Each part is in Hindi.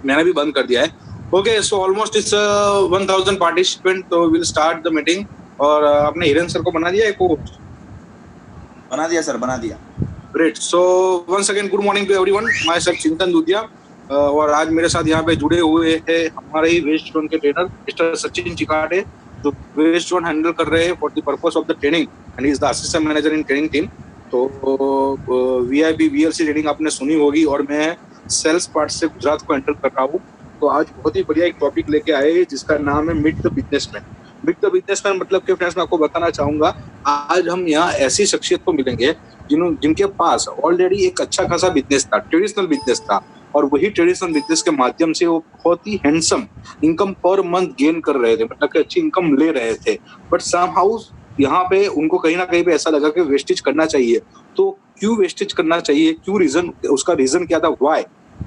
मैंने भी बंद कर दिया है। Okay, so almost it's 1000 participant, तो विल स्टार्ट द मीटिंग। और आपने हिरेन सर को बना दिया है को? बना दिया सर, बना दिया। Great. So once again good morning to everyone, myself Chintan Dudhiya. और आज मेरे साथ यहाँ पे जुड़े हुए हैं हमारे ही वेस्ट जोन के ट्रेनर मिस्टर सचिन चिकाटे, जो वेस्ट जोन हैंडल कर रहे हैं for the purpose of the training and is the assistant manager in training team. तो वीआईपी वीएलसी ट्रेनिंग आपने सुनी होगी, और मैं सेल्स पार्ट से गुजरात को हैंडल कर रहा हूँ। तो आज बहुत ही बढ़िया एक टॉपिक लेके आए जिसका नाम है meet the businessman. Meet the businessman मतलब कि फ्रेंड्स मैं आपको बताना चाहूंगा, आज हम यहाँ ऐसी शख्सियत को मिलेंगे जिनके पास ऑलरेडी एक अच्छा खासा बिजनेस था, ट्रेडिशनल बिजनेस था, और वही ट्रेडिशनल बिजनेस के माध्यम से वो बहुत ही handsome income per month gain कर रहे थे, मतलब कि अच्छी इनकम ले रहे थे। बट समहाउ यहाँ पे उनको कहीं ना कहीं पे ऐसा लगा कि वेस्टेज करना चाहिए। तो क्यों वेस्टेज करना चाहिए, क्यों, रीजन, उसका रीजन क्या था,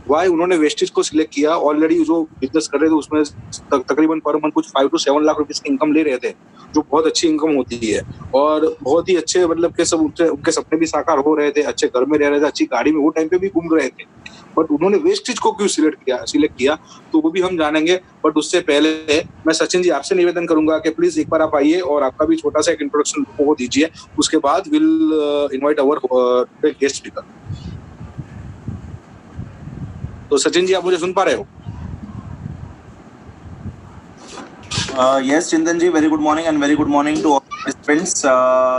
वाई उन्होंने वेस्टेज को सिलेक्ट किया। ऑलरेडी जो बिजनेस कर रहे थे उसमें तकरीबन पर मंथ कुछ 5 to 7 लाख रुपए की इनकम ले रहे थे, जो बहुत अच्छी इनकम होती है, और बहुत ही अच्छे, मतलब कि सब उनके सपने भी साकार हो रहे थे, अच्छे घर में रह रहे थे, अच्छी गाड़ी में वो टाइम पे भी घूम रहे थे। बट उन्होंने वेस्टेज को क्यों सिलेक्ट किया तो वो भी हम जानेंगे। बट उससे पहले मैं सचिन जी आपसे निवेदन करूंगा कि प्लीज एक बार आप आइए और आपका भी छोटा सा एक इंट्रोडक्शन को दीजिए, उसके बाद will invite our guest speaker. तो सचिन जी, आप मुझे सुन पा रहे हो? Yes Chintan ji, very good morning and very good morning to all participants.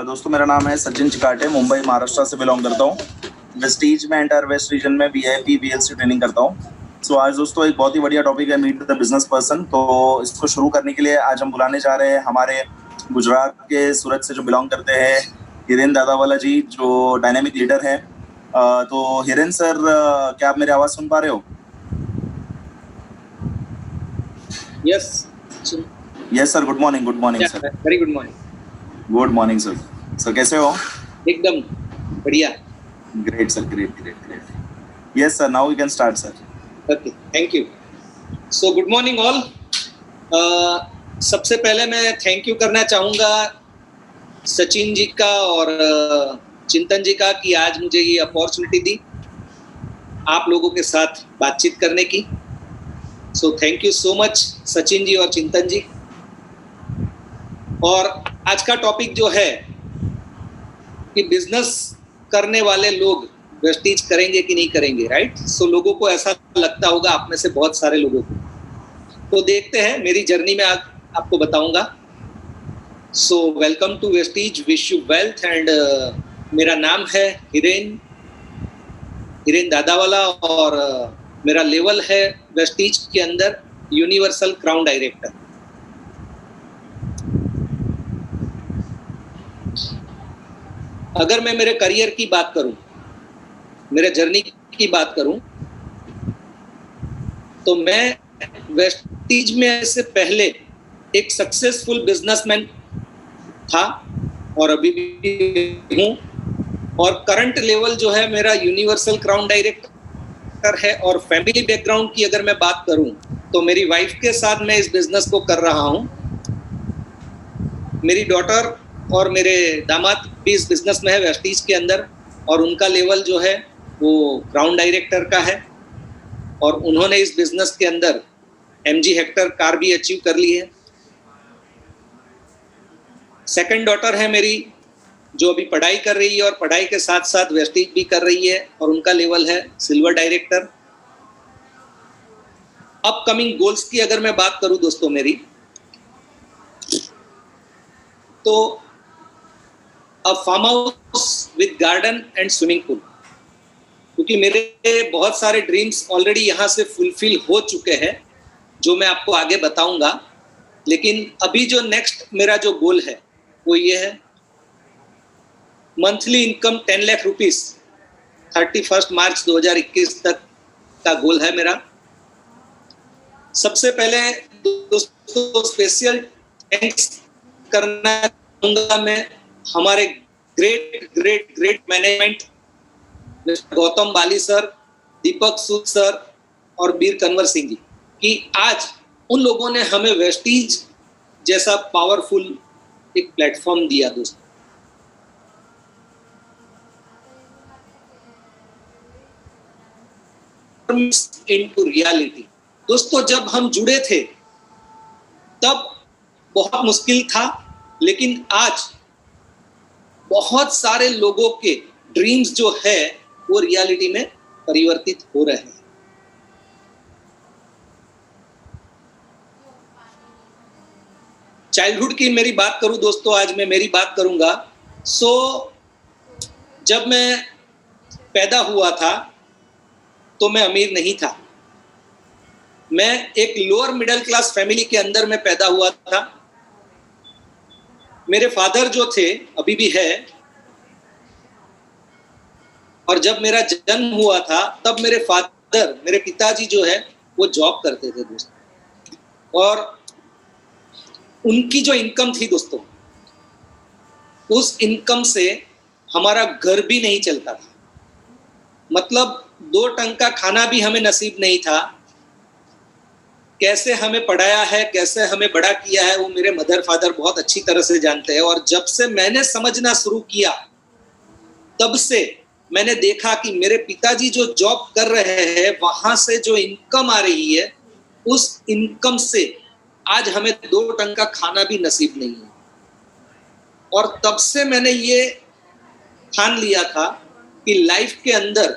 दोस्तों, मेरा नाम है सचिन चिकाटे, मुंबई महाराष्ट्र से बिलोंग करता हूँ। वेस्टीज में एंटायर वेस्ट रीजन में वीआईपी वीएलसी ट्रेनिंग करता हूँ। सो आज दोस्तों एक बहुत ही बढ़िया टॉपिक है मीट द बिजनेस पर्सन। तो इसको शुरू करने के लिए आज हम बुलाने जा रहे हैं हमारे गुजरात के सूरत से जो बिलोंग करते हैं हिरेन दादावाला जी, जो डायनेमिक लीडर है। तो हिरेन सर, क्या आप मेरी आवाज़ सुन पा रहे हो? Yes yes sir, good morning sir. Very good morning. Good morning sir. Sir कैसे हो? एकदम बढ़िया। Great sir, great. Yes sir, now we can start sir. Okay, thank you. So good morning all. सबसे पहले मैं थैंक यू करना चाहूँगा सचिन जी का और चिंतन जी का कि आज मुझे ये अपॉर्चुनिटी दी आप लोगों के साथ बातचीत करने की। So thank you so much Sachin ji और चिंतन जी। और आज का टॉपिक जो है कि बिजनेस करने वाले लोग वेस्टेज करेंगे कि नहीं करेंगे, राइट? सो लोगों को ऐसा लगता होगा, आप में से बहुत सारे लोगों को। तो देखते हैं, मेरी जर्नी में आज आपको बताऊंगा। So welcome to wastage, wish you wealth. And मेरा नाम है हिरेन दादावाला, और मेरा लेवल है वेस्टेज के अंदर यूनिवर्सल क्राउन डायरेक्टर। अगर मैं मेरे करियर की बात करूं, मेरे जर्नी की बात करूं, तो मैं वेस्टेज में से पहले एक सक्सेसफुल बिजनेसमैन था और अभी भी हूं। और करंट लेवल जो है मेरा यूनिवर्सल क्राउन डायरेक्टर है। और फैमिली बैकग्राउंड की अगर मैं बात करूं तो मेरी वाइफ के साथ मैं इस बिजनेस को कर रहा हूं। मेरी डॉटर और मेरे दामाद भी इस बिजनेस में है वेस्टेज के अंदर, और उनका लेवल जो है वो क्राउन डायरेक्टर का है, और उन्होंने इस बिजनेस के अंदर MG हेक्टर कार भी अचीव कर ली है। सेकंड डॉटर है मेरी, जो अभी पढ़ाई कर रही है और पढ़ाई के साथ साथ वेस्टेज भी कर रही है, और उनका लेवल है सिल्वर डायरेक्टर। अपकमिंग गोल्स की अगर मैं बात करूं दोस्तों मेरी, तो a farm house with garden and swimming pool, क्योंकि मेरे बहुत सारे ड्रीम्स ऑलरेडी यहाँ से फुलफिल हो चुके हैं, जो मैं आपको आगे बताऊंगा। लेकिन अभी जो नेक्स्ट मेरा जो गोल है वो ये है, मंथली इनकम 10 लाख रुपीस 31 मार्च 2021 तक का गोल है मेरा। सबसे पहले दोस्तों स्पेशल थैंक्स करना चाहूँगा मैं हमारे ग्रेट मैनेजमेंट, गौतम बाली सर, दीपक सूद सर और बीर कन्वर सिंह जी, कि आज उन लोगों ने हमें वेस्टेज जैसा पावरफुल एक प्लेटफॉर्म दिया दोस्तों। into reality दोस्तों जब हम जुड़े थे तब बहुत मुश्किल था, लेकिन आज बहुत सारे लोगों के ड्रीम्स जो है वो रियलिटी में परिवर्तित हो रहे हैं। चाइल्डहुड की मेरी बात करूं दोस्तों, आज मैं मेरी बात करूंगा। जब मैं पैदा हुआ था तो मैं अमीर नहीं था। मैं एक लोअर मिडिल क्लास फैमिली के अंदर में पैदा हुआ था। मेरे फादर जो थे, अभी भी है, और जब मेरा जन्म हुआ था तब मेरे पिताजी जो है वो जॉब करते थे दोस्तों, और उनकी जो इनकम थी दोस्तों, उस इनकम से हमारा घर भी नहीं चलता था। मतलब 2 टंक का खाना भी हमें नसीब नहीं था। कैसे हमें पढ़ाया है, कैसे हमें बड़ा किया है, वो मेरे मदर फादर बहुत अच्छी तरह से जानते हैं। और जब से मैंने समझना शुरू किया तब से मैंने देखा कि मेरे पिताजी जो जॉब कर रहे हैं वहां से जो इनकम आ रही है, उस इनकम से आज हमें 2 टंक का खाना भी नसीब नहीं है। और तब से मैंने ये ठान लिया था कि लाइफ के अंदर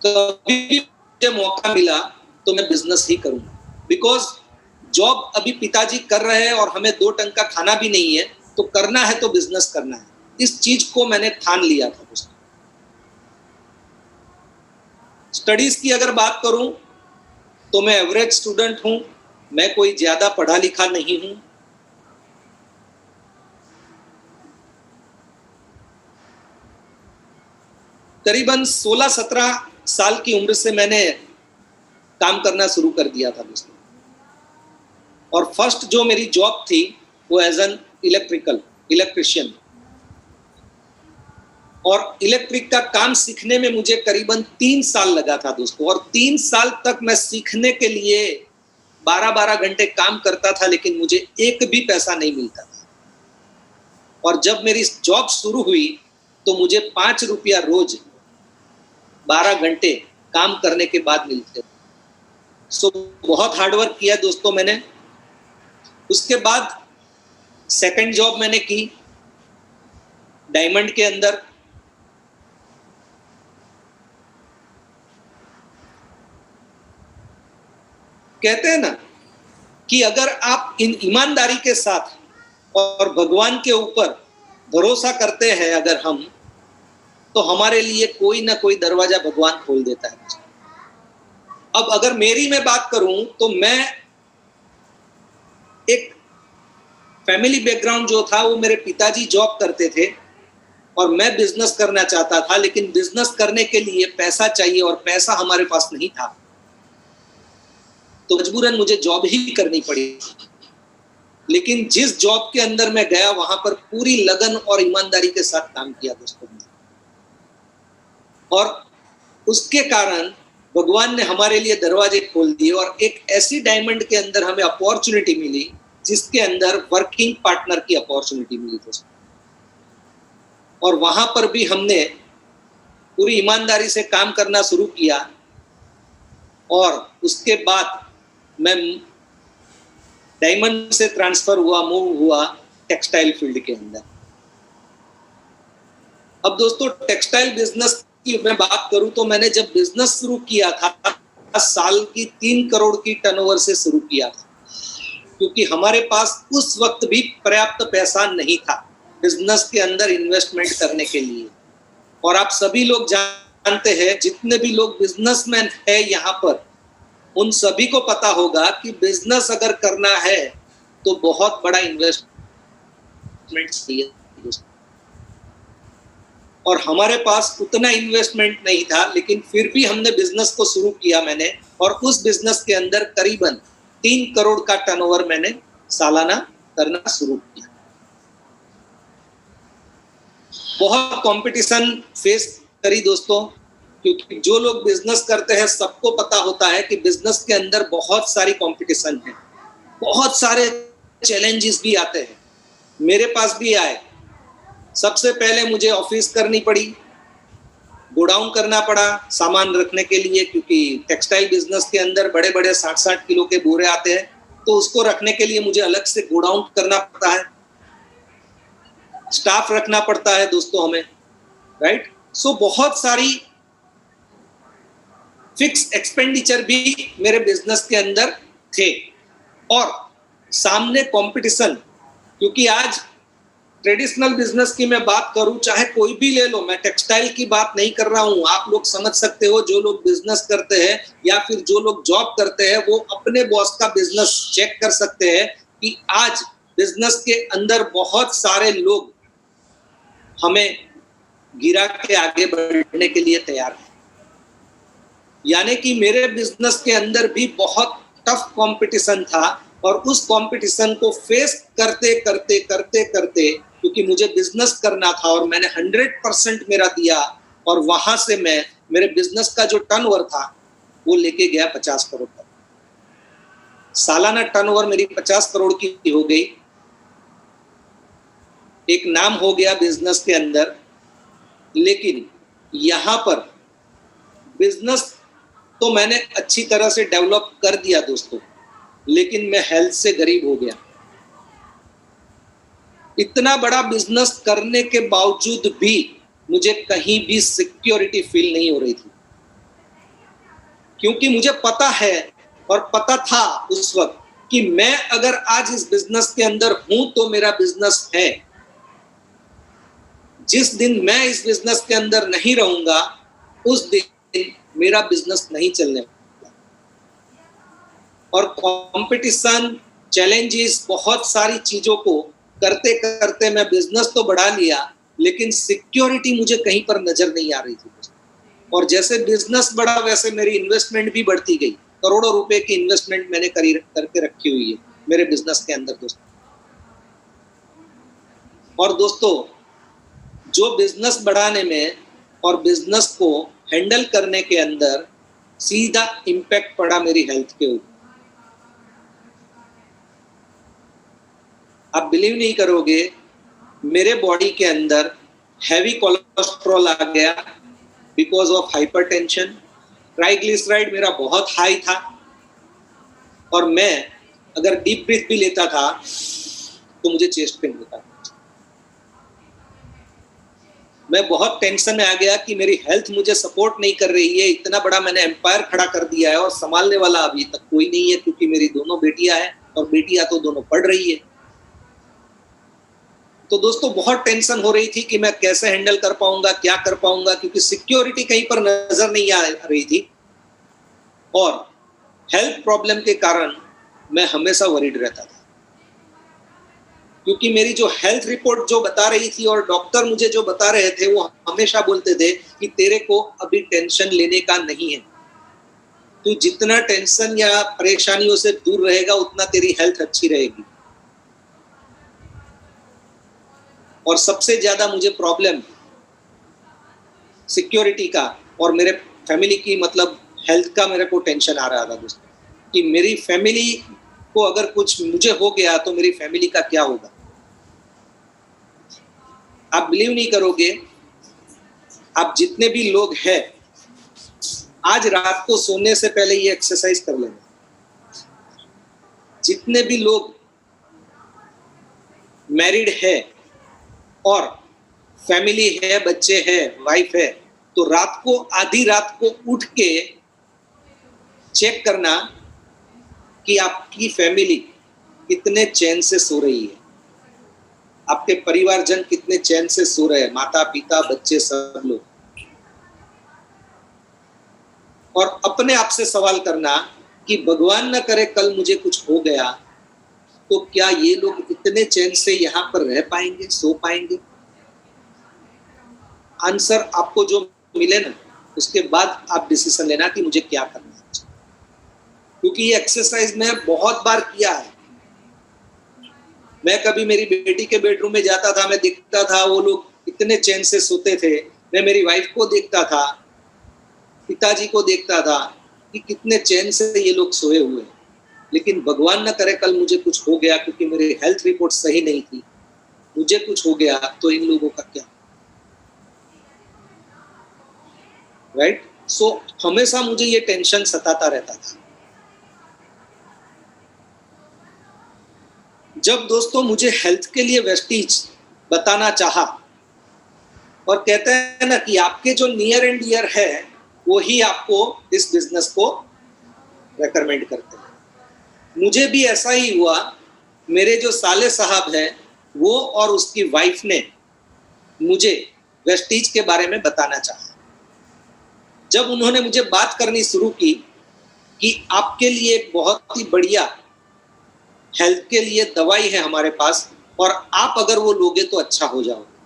कभी भी मुझे मौका मिला तो मैं बिजनेस ही करूंगा। बिकॉज जॉब अभी पिताजी कर रहे हैं और हमें 2 टंक का खाना भी नहीं है, तो करना है तो बिजनेस करना है। इस चीज को मैंने ठान लिया था दोस्तों। स्टडीज की अगर बात करूं तो मैं एवरेज स्टूडेंट हूं। मैं कोई ज्यादा पढ़ा लिखा नहीं हूं। करीबन 16-17 साल की उम्र से मैंने काम करना शुरू कर दिया था दोस्तों। और फर्स्ट जो मेरी जॉब थी वो एज एन इलेक्ट्रिशियन। और इलेक्ट्रिक का काम सीखने में मुझे करीबन 3 साल लगा था दोस्तों। और 3 साल तक मैं सीखने के लिए 12-12 घंटे काम करता था, लेकिन मुझे एक भी पैसा नहीं मिलता था। और जब मेरी जॉब शुरू हुई तो मुझे 5 रुपया रोज 12 घंटे काम करने के बाद मिलते थे। बहुत हार्डवर्क किया दोस्तों मैंने। उसके बाद सेकंड जॉब मैंने की डायमंड के अंदर। कहते हैं ना कि अगर आप इन ईमानदारी के साथ और भगवान के ऊपर भरोसा करते हैं अगर हम, तो हमारे लिए कोई ना कोई दरवाजा भगवान खोल देता है। अब अगर मेरी मैं बात करूं तो मैं एक फैमिली बैकग्राउंड जो था वो मेरे पिताजी जॉब करते थे और मैं बिजनेस करना चाहता था, लेकिन बिजनेस करने के लिए पैसा चाहिए और पैसा हमारे पास नहीं था, तो मजबूरन मुझे जॉब ही करनी पड़ी। लेकिन जिस जॉब के अंदर मैं गया वहां पर पूरी लगन और ईमानदारी के साथ काम किया दोस्तों। और उसके कारण भगवान ने हमारे लिए दरवाजे खोल दिए और एक ऐसी डायमंड के अंदर हमें अपॉर्चुनिटी मिली जिसके अंदर वर्किंग पार्टनर की अपॉर्चुनिटी मिली दोस्तों। और वहां पर भी हमने पूरी ईमानदारी से काम करना शुरू किया। और उसके बाद मैं डायमंड से ट्रांसफर हुआ, मूव हुआ टेक्सटाइल फील्ड के अंदर। अब दोस्तों टेक्सटाइल बिजनेस की मैं बात करूं तो मैंने जब बिजनेस शुरू किया था साल की 3 करोड़ की टर्नओवर से शुरू किया था, क्योंकि हमारे पास उस वक्त भी पर्याप्त पैसा नहीं था बिजनेस के अंदर इन्वेस्टमेंट करने के लिए। और आप सभी लोग जानते हैं, जितने भी लोग बिजनेसमैन है यहाँ पर, उन सभी को पता होगा कि बिजनेस अगर करना है तो बहुत बड़ा इन्वेस्टमेंट चाहिए। और हमारे पास उतना इन्वेस्टमेंट नहीं था, लेकिन फिर भी हमने बिजनेस को शुरू किया मैंने। और उस बिजनेस के अंदर करीबन 3 करोड़ का टर्नओवर मैंने सालाना करना शुरू किया। बहुत कंपटीशन फेस करी दोस्तों, क्योंकि जो लोग बिजनेस करते हैं सबको पता होता है कि बिजनेस के अंदर बहुत सारी कंपटीशन है, बहुत सारे चैलेंजेस भी आते हैं। मेरे पास भी आए। सबसे पहले मुझे ऑफिस करनी पड़ी, गोडाउन करना पड़ा सामान रखने के लिए, क्योंकि टेक्सटाइल बिजनेस के अंदर बड़े बड़े 60-60 किलो के बोरे आते हैं, तो उसको रखने के लिए मुझे अलग से गोडाउन करना पड़ता है, स्टाफ रखना पड़ता है दोस्तों हमें, राइट। सो बहुत सारी फिक्स एक्सपेंडिचर भी मेरे बिजनेस के अंदर थे, और सामने कंपटीशन, क्योंकि आज ट्रेडिशनल बिजनेस की मैं बात करूं, चाहे कोई भी ले लो, मैं टेक्सटाइल की बात नहीं कर रहा हूं, आप लोग समझ सकते हो, जो लोग बिजनेस करते हैं या फिर जो लोग जॉब करते हैं, वो अपने बॉस का बिजनेस चेक कर सकते हैं कि आज बिजनेस के अंदर बहुत सारे लोग हमें गिरा के आगे बढ़ने के लिए तैयार हैं। यानी कि मेरे बिजनेस के अंदर भी बहुत टफ कंपटीशन था, और उस कंपटीशन को फेस करते करते करते करते, क्योंकि मुझे बिजनेस करना था और मैंने 100% मेरा दिया, और वहां से मैं मेरे बिजनेस का जो टर्नओवर था वो लेके गया 50 करोड़ तक। सालाना टर्नओवर मेरी 50 करोड़ की हो गई, एक नाम हो गया बिजनेस के अंदर। लेकिन यहां पर बिजनेस तो मैंने अच्छी तरह से डेवलप कर दिया दोस्तों, लेकिन मैं हेल्थ से गरीब हो गया। इतना बड़ा बिजनेस करने के बावजूद भी मुझे कहीं भी सिक्योरिटी फील नहीं हो रही थी, क्योंकि मुझे पता है और पता था उस वक्त कि मैं अगर आज इस बिजनेस के अंदर हूं तो मेरा बिजनेस है। जिस दिन मैं इस बिजनेस के अंदर नहीं रहूंगा, उस दिन मेरा बिजनेस नहीं चलने वाला। और कंपटीशन, चैलेंजेस, बहुत सारी चीजों को करते करते मैं बिजनेस तो बढ़ा लिया, लेकिन सिक्योरिटी मुझे कहीं पर नजर नहीं आ रही थी। और जैसे बिजनेस बढ़ा वैसे मेरी इन्वेस्टमेंट भी बढ़ती गई। करोड़ों रुपए की इन्वेस्टमेंट मैंने करके रखी हुई है मेरे बिजनेस के अंदर दोस्तों। और दोस्तों, जो बिजनेस बढ़ाने में और बिजनेस को हैंडल करने के अंदर सीधा इम्पैक्ट पड़ा मेरी हेल्थ के ऊपर। आप बिलीव नहीं करोगे, मेरे बॉडी के अंदर हैवी कोलेस्ट्रॉल आ गया बिकॉज ऑफ हाइपरटेंशन। ट्राइग्लिसराइड मेरा बहुत हाई था, और मैं अगर डीप ब्रीथ भी लेता था तो मुझे चेस्ट पेन होता था। मैं बहुत टेंशन में आ गया कि मेरी हेल्थ मुझे सपोर्ट नहीं कर रही है। इतना बड़ा मैंने एम्पायर खड़ा कर दिया है और संभालने वाला अभी तक कोई नहीं है, क्योंकि मेरी दोनों बेटियां हैं और बेटियां तो दोनों पढ़ रही है। तो दोस्तों, बहुत टेंशन हो रही थी कि मैं कैसे हैंडल कर पाऊंगा, क्या कर पाऊंगा, क्योंकि सिक्योरिटी कहीं पर नजर नहीं आ रही थी। और हेल्थ प्रॉब्लम के कारण मैं हमेशा वरीड रहता था, क्योंकि मेरी जो हेल्थ रिपोर्ट जो बता रही थी और डॉक्टर मुझे जो बता रहे थे, वो हमेशा बोलते थे कि तेरे को अभी टेंशन लेने का नहीं है। तू जितना टेंशन या परेशानियों से दूर रहेगा, उतना तेरी हेल्थ अच्छी रहेगी। और सबसे ज्यादा मुझे प्रॉब्लम सिक्योरिटी का और मेरे फैमिली की, मतलब हेल्थ का मेरे को टेंशन आ रहा था दोस्तों, कि मेरी फैमिली को अगर कुछ मुझे हो गया तो मेरी फैमिली का क्या होगा। आप बिलीव नहीं करोगे, आप जितने भी लोग हैं, आज रात को सोने से पहले ये एक्सरसाइज कर लेना। जितने भी लोग मैरिड है और फैमिली है, बच्चे हैं, वाइफ है, तो रात को, आधी रात को उठ के चेक करना कि आपकी फैमिली कितने चैन से सो रही है, आपके परिवारजन कितने चैन से सो रहे हैं, माता पिता बच्चे सब लोग। और अपने आप से सवाल करना कि भगवान न करे कल मुझे कुछ हो गया तो क्या ये लोग इतने चैन से यहाँ पर रह पाएंगे, सो पाएंगे। आंसर आपको जो मिले ना, उसके बाद आप डिसीजन लेना कि मुझे क्या करना है, क्योंकि ये एक्सरसाइज मैं बहुत बार किया है। मैं कभी मेरी बेटी के बेडरूम में जाता था, मैं देखता था वो लोग इतने चैन से सोते थे। मैं मेरी वाइफ को देखता था, पिताजी को देखता था कि कितने चैन से ये लोग सोए हुए हैं। लेकिन भगवान न करे कल मुझे कुछ हो गया, क्योंकि मेरी हेल्थ रिपोर्ट सही नहीं थी, मुझे कुछ हो गया तो इन लोगों का क्या। राइट। सो हमेशा मुझे ये टेंशन सताता रहता था। जब दोस्तों मुझे हेल्थ के लिए वेस्टीज बताना चाहा, और कहते हैं ना कि आपके जो नियर एंड डियर है वो ही आपको इस बिजनेस को रेकमेंड करते हैं। मुझे भी ऐसा ही हुआ। मेरे जो साले साहब हैं वो और उसकी वाइफ ने मुझे वेस्टीज के बारे में बताना चाहा। जब उन्होंने मुझे बात करनी शुरू की कि आपके लिए एक बहुत ही बढ़िया हेल्थ के लिए दवाई है हमारे पास, और आप अगर वो लोगे तो अच्छा हो जाओगे।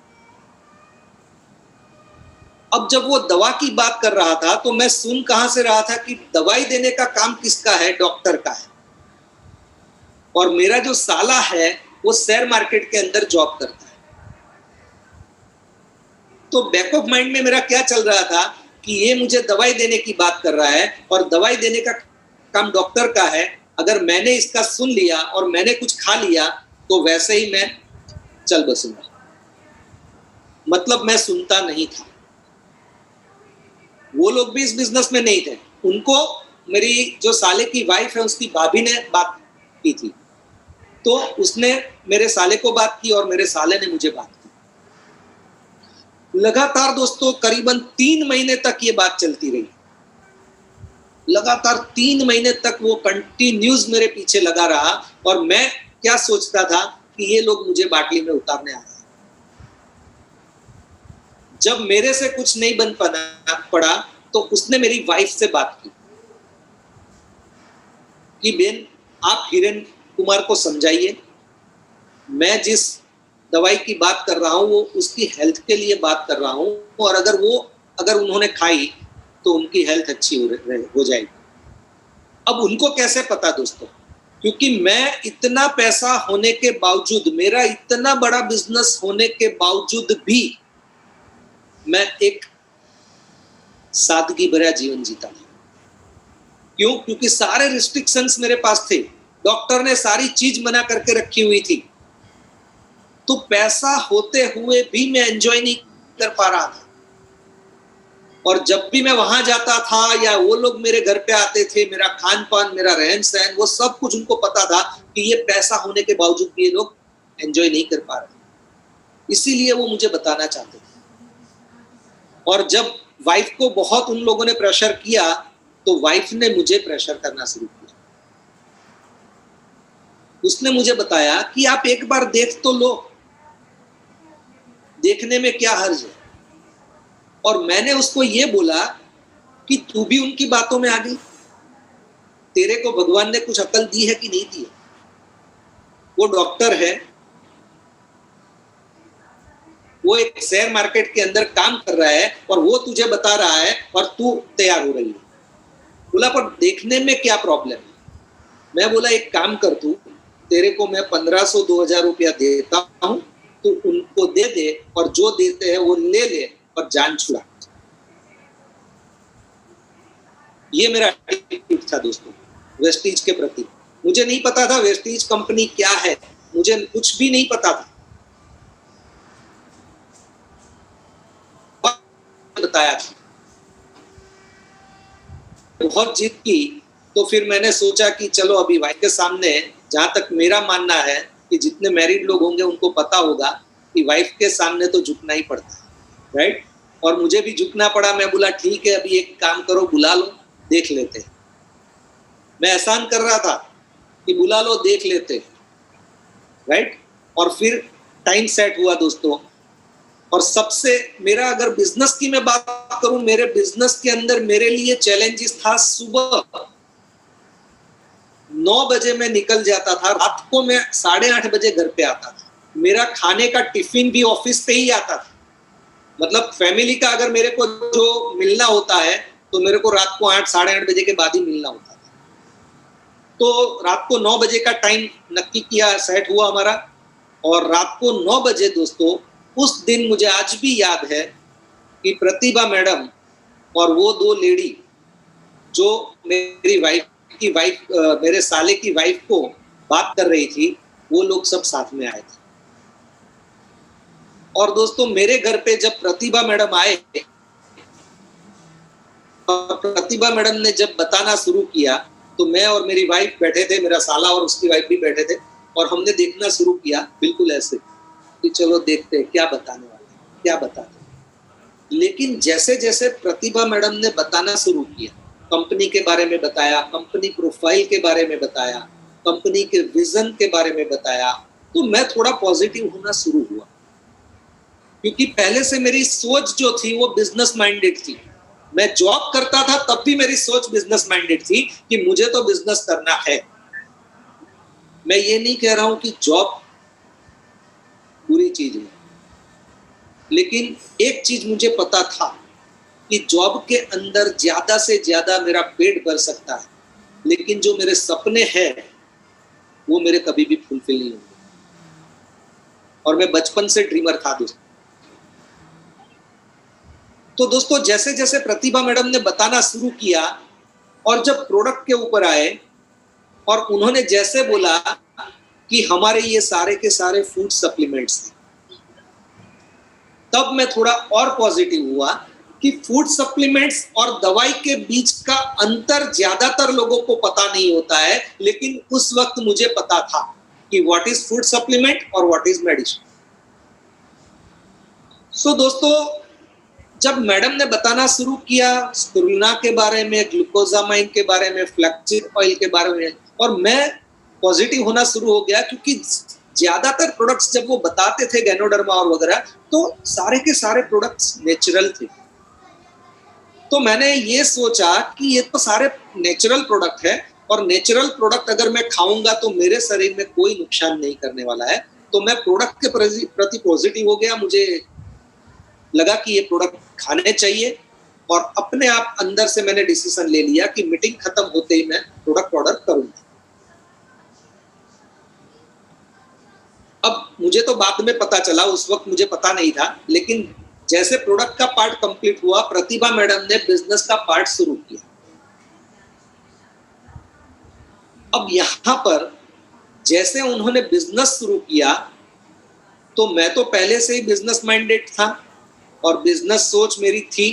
अब जब वो दवा की बात कर रहा था तो मैं सुन कहां से रहा था कि दवाई देने का काम किसका है? डॉक्टर का है। और मेरा जो साला है वो शेयर मार्केट के अंदर जॉब करता है। तो बैक ऑफ माइंड में मेरा क्या चल रहा था कि ये मुझे दवाई देने की बात कर रहा है, और दवाई देने का काम डॉक्टर का है। अगर मैंने इसका सुन लिया और मैंने कुछ खा लिया तो वैसे ही मैं चल बसूंगा। मतलब मैं सुनता नहीं था। वो लोग भी इस बिजनेस में नहीं थे। उनको मेरी जो साले की वाइफ है उसकी भाभी ने बात की थी, तो उसने मेरे साले को बात की और मेरे साले ने मुझे बात की। लगातार दोस्तों करीबन 3 महीने तक ये बात चलती रही। लगातार 3 महीने तक वो कंटिन्यूज मेरे पीछे लगा रहा, और मैं क्या सोचता था कि ये लोग मुझे बाटली में उतारने आ रहे हैं। जब मेरे से कुछ नहीं बन पड़ा तो उसने मेरी वाइफ से बात की कि बेन आप हिरेन कुमार को समझाइए, मैं जिस दवाई की बात कर रहा हूं वो उसकी हेल्थ के लिए बात कर रहा हूं, और अगर उन्होंने खाई तो उनकी हेल्थ अच्छी हो जाएगी। अब उनको कैसे पता दोस्तों? क्योंकि मैं इतना पैसा होने के बावजूद, मेरा इतना बड़ा बिजनेस होने के बावजूद भी मैं एक सादगी भरा जीवन जीता था। क्यों? क्योंकि सारे रिस्ट्रिक्शंस मेरे पास थे। डॉक्टर ने सारी चीज मना करके रखी हुई थी। तो पैसा होते हुए भी मैं एंजॉय नहीं कर पा रहा था। और जब भी मैं वहां जाता था या वो लोग मेरे घर पे आते थे, मेरा खान पान, मेरा रहन सहन, वो सब कुछ उनको पता था कि ये पैसा होने के बावजूद भी ये लोग एंजॉय नहीं कर पा रहे। इसीलिए वो मुझे बताना चाहते थे। और जब वाइफ को बहुत उन लोगों ने प्रेशर किया तो वाइफ ने मुझे प्रेशर करना शुरू किया। उसने मुझे बताया कि आप एक बार देख तो लो, देखने में क्या हर्ज है। और मैंने उसको ये बोला कि तू भी उनकी बातों में आ गई। तेरे को भगवान ने कुछ अकल दी है कि नहीं दी है? वो डॉक्टर है, वो एक शेयर मार्केट के अंदर काम कर रहा है, और वो तुझे बता रहा है और तू तैयार हो रही है। बोला पर देखने में क्या प्रॉब्लम है? मैं बोला एक काम कर, तू तेरे को मैं 1500-2000 रुपया देता हूं, तू उनको दे दे, और जो देते हैं वो ले ले और जान छुड़ा। ये मेरा एटीट्यूड था दोस्तों वेस्टीज के प्रति। मुझे नहीं पता था वेस्टीज कंपनी क्या है, मुझे कुछ भी नहीं पता था। बताया था, बहुत जिद की। तो फिर मैंने सोचा कि चलो अभी वाइफ के सामने, जहां तक मेरा मानना है कि जितने मैरिड लोग होंगे उनको पता होगा कि वाइफ के सामने तो झुकना ही पड़ता है, राइट। और मुझे भी झुकना पड़ा। मैं बोला ठीक है, अभी एक काम करो, बुला लो, देख लेते हैं। मैं एहसान कर रहा था कि बुला लो, देख लेते हैं, राइट। और फिर टाइम सेट हुआ दोस्तों। और सबसे मेरा अगर बिजनेस की मैं बात करूं, मेरे बिजनेस के अंदर मेरे लिए चैलेंजेस था। सुबह 9 बजे मैं निकल जाता था, रात को मैं 8:30 बजे घर पे आता था। मेरा खाने का टिफिन भी ऑफिस पे ही आता था। मतलब फैमिली का अगर मेरे को जो मिलना होता है तो मेरे को रात को 8, 8:30 बजे के बाद ही मिलना होता था। तो रात को 9 बजे का टाइम नक्की किया, सेट हुआ हमारा। और रात को 9 बजे दोस्तों, उस दिन मुझे आज भी याद है कि प्रतिभा मैडम और वो 2 लेडी जो मेरी वाइफ की मेरे साले की वाइफ को बात कर रही थी, वो लोग सब साथ में आए थे। और दोस्तों मेरे घर पे जब प्रतिभा मैडम आए और प्रतिभा मैडम ने जब बताना शुरू किया तो मैं और मेरी वाइफ बैठे थे, मेरा साला और उसकी वाइफ भी बैठे थे, और हमने देखना शुरू किया बिल्कुल ऐसे कि चलो देखते हैं क्या बताने वाले, क्या बताते। लेकिन जैसे जैसे प्रतिभा मैडम ने बताना शुरू किया, कंपनी के बारे में बताया, कंपनी प्रोफाइल के बारे में बताया, कंपनी के विजन के बारे में बताया, तो मैं थोड़ा पॉजिटिव होना शुरू हुआ। क्योंकि पहले से मेरी सोच जो थी वो बिजनेस माइंडेड थी। मैं जॉब करता था तब भी मेरी सोच बिजनेस माइंडेड थी कि मुझे तो बिजनेस करना है। मैं ये नहीं कह रहा हूं कि जॉब बुरी चीज है, लेकिन एक चीज मुझे पता था कि जॉब के अंदर ज्यादा से ज्यादा मेरा पेट भर सकता है, लेकिन जो मेरे सपने हैं वो मेरे कभी भी फुलफिल नहीं होंगे। और मैं बचपन से ड्रीमर था दोस्तों। तो दोस्तों जैसे जैसे प्रतिभा मैडम ने बताना शुरू किया और जब प्रोडक्ट के ऊपर आए और उन्होंने जैसे बोला कि हमारे ये सारे के सारे फूड सप्लीमेंट्स हैं, तब मैं थोड़ा और पॉजिटिव हुआ कि फूड सप्लीमेंट्स और दवाई के बीच का अंतर ज्यादातर लोगों को पता नहीं होता है, लेकिन उस वक्त मुझे पता था कि व्हाट इज फूड सप्लीमेंट और व्हाट इज मेडिसिन। सो दोस्तों जब मैडम ने बताना शुरू किया स्पिरुलिना के बारे में, ग्लूकोजामाइन के बारे में, फ्लैक्सीड ऑयल के बारे में, और मैं पॉजिटिव होना शुरू हो गया क्योंकि ज्यादातर प्रोडक्ट्स जब वो बताते थे गैनोडर्मा और वगैरह, तो सारे के सारे प्रोडक्ट्स नेचुरल थे। तो मैंने ये सोचा कि ये तो सारे नेचुरल प्रोडक्ट है और नेचुरल प्रोडक्ट अगर मैं खाऊंगा तो मेरे शरीर में कोई नुकसान नहीं करने वाला है। तो मैं प्रोडक्ट के प्रति पॉजिटिव हो गया। मुझे लगा कि ये प्रोडक्ट खाने चाहिए और अपने आप अंदर से मैंने डिसीजन ले लिया कि मीटिंग खत्म होते ही मैं प्रोडक्ट ऑर्डर करूंगा। अब मुझे तो बाद में पता चला, उस वक्त मुझे पता नहीं था, लेकिन जैसे प्रोडक्ट का पार्ट कंप्लीट हुआ प्रतिभा मैडम ने बिजनेस का पार्ट शुरू किया। अब यहां पर जैसे उन्होंने बिजनेस शुरू किया तो मैं तो पहले से ही बिजनेस माइंडेड था और बिजनेस सोच मेरी थी।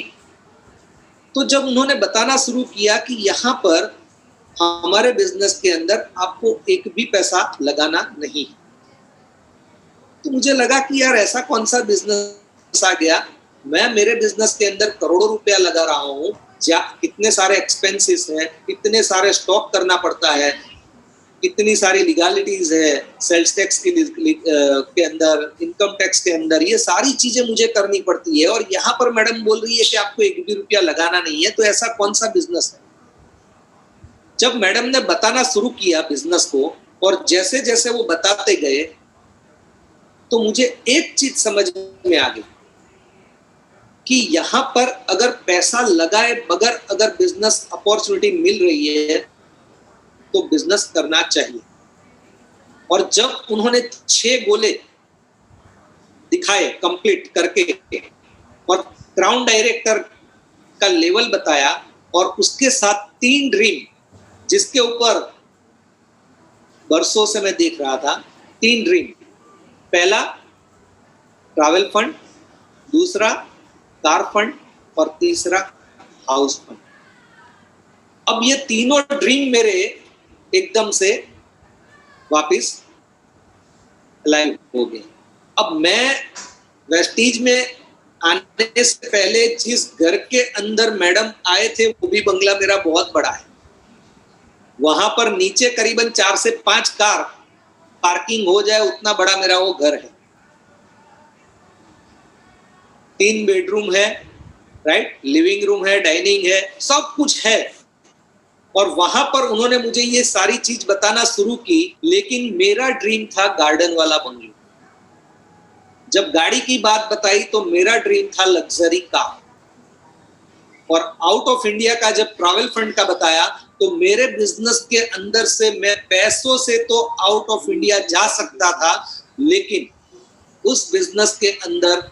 तो जब उन्होंने बताना शुरू किया कि यहाँ पर हमारे बिजनेस के अंदर आपको एक भी पैसा लगाना नहीं, तो मुझे लगा कि यार ऐसा कौन सा बिजनेस आ गया, मैं मेरे बिजनेस के अंदर करोड़ों रुपया लगा रहा हूँ, कितने सारे एक्सपेंसेस हैं, इतने सारे स्टॉक करना पड़ता है, कितनी सारी लीगलिटीज है, सेल्स टैक्स के अंदर, इनकम टैक्स के अंदर, ये सारी चीजें मुझे करनी पड़ती है और यहाँ पर मैडम बोल रही है कि आपको एक भी रुपया लगाना नहीं है, तो ऐसा कौन सा बिजनेस है। जब मैडम ने बताना शुरू किया बिजनेस को और जैसे जैसे वो बताते गए तो मुझे एक चीज समझ में आ गई कि यहाँ पर अगर पैसा लगाए बगैर अगर बिजनेस अपॉर्चुनिटी मिल रही है तो बिजनेस करना चाहिए। और जब उन्होंने 6 गोले दिखाए कंप्लीट करके और क्राउन डायरेक्टर का लेवल बताया और उसके साथ 3 ड्रीम जिसके ऊपर बरसों से मैं देख रहा था, 3 ड्रीम, पहला ट्रैवल फंड, दूसरा कार फंड और तीसरा हाउस फंड। अब ये तीनों ड्रीम मेरे एकदम से वापस लाइव हो गए। अब मैं वेस्टीज में आने से पहले जिस घर के अंदर मैडम आए थे वो भी बंगला मेरा बहुत बड़ा है, वहां पर नीचे करीबन 4 से 5 कार पार्किंग हो जाए उतना बड़ा मेरा वो घर है। 3 बेडरूम है, राइट, लिविंग रूम है, डाइनिंग है, सब कुछ है। और वहां पर उन्होंने मुझे ये सारी चीज बताना शुरू की, लेकिन मेरा ड्रीम था गार्डन वाला बंगलो। जब गाड़ी की बात बताई तो मेरा ड्रीम था लग्जरी कार। और आउट ऑफ इंडिया का जब ट्रैवल फंड का बताया तो मेरे बिजनेस के अंदर से मैं पैसों से तो आउट ऑफ इंडिया जा सकता था, लेकिन उस बिजनेस के अंदर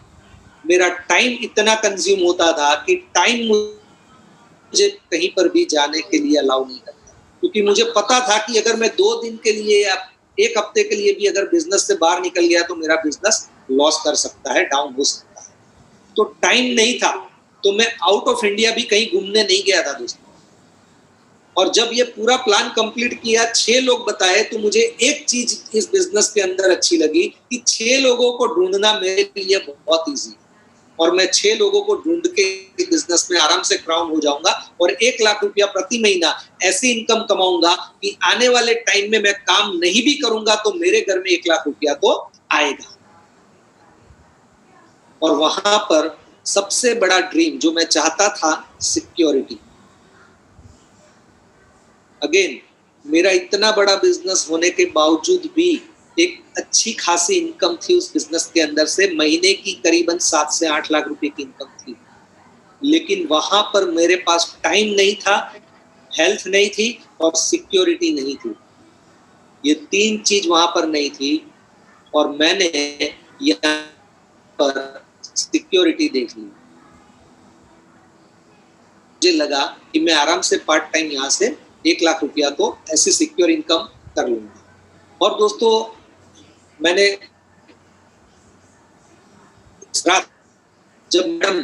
मेरा टाइम इतना कंज्यूम होता था कि टाइम मुझे कहीं पर भी जाने के लिए अलाउ नहीं करता, क्योंकि मुझे पता था कि अगर मैं 2 दिन के लिए या 1 हफ्ते के लिए भी अगर बिजनेस से बाहर निकल गया तो मेरा बिजनेस लॉस कर सकता है, डाउन हो सकता है। तो टाइम नहीं था, तो तो मैं आउट ऑफ इंडिया भी कहीं घूमने नहीं गया था दोस्तों। और जब ये पूरा प्लान कंप्लीट किया, 6 लोग बताए, तो मुझे एक चीज इस बिजनेस के अंदर अच्छी लगी कि 6 लोगों को ढूंढना मेरे लिए बहुत ईजी है। और मैं 6 लोगों को ढूंढ के बिजनेस में आराम से क्राउन हो जाऊंगा और 1 लाख रुपया प्रति महीना ऐसी इनकम कमाऊंगा कि आने वाले टाइम में मैं काम नहीं भी करूंगा तो मेरे घर में 1 लाख रुपया तो आएगा। और वहां पर सबसे बड़ा ड्रीम जो मैं चाहता था, सिक्योरिटी। अगेन, मेरा इतना बड़ा बिजनेस होने के बावजूद भी एक अच्छी खासी इनकम थी उस बिजनेस के अंदर से, महीने की करीबन 7 से 8 लाख रुपए की इनकम थी। लेकिन वहां पर मेरे पास टाइम नहीं था, हेल्थ नहीं थी और सिक्योरिटी नहीं थी। ये 3 चीज वहां पर नहीं थी और मैंने यहाँ पर सिक्योरिटी देख ली। मुझे लगा कि मैं आराम से पार्ट टाइम यहाँ से 1 लाख रुपया तो ऐसी सिक्योर इनकम कर लूंगा। और दोस्तों, मैंने रात जब मैडम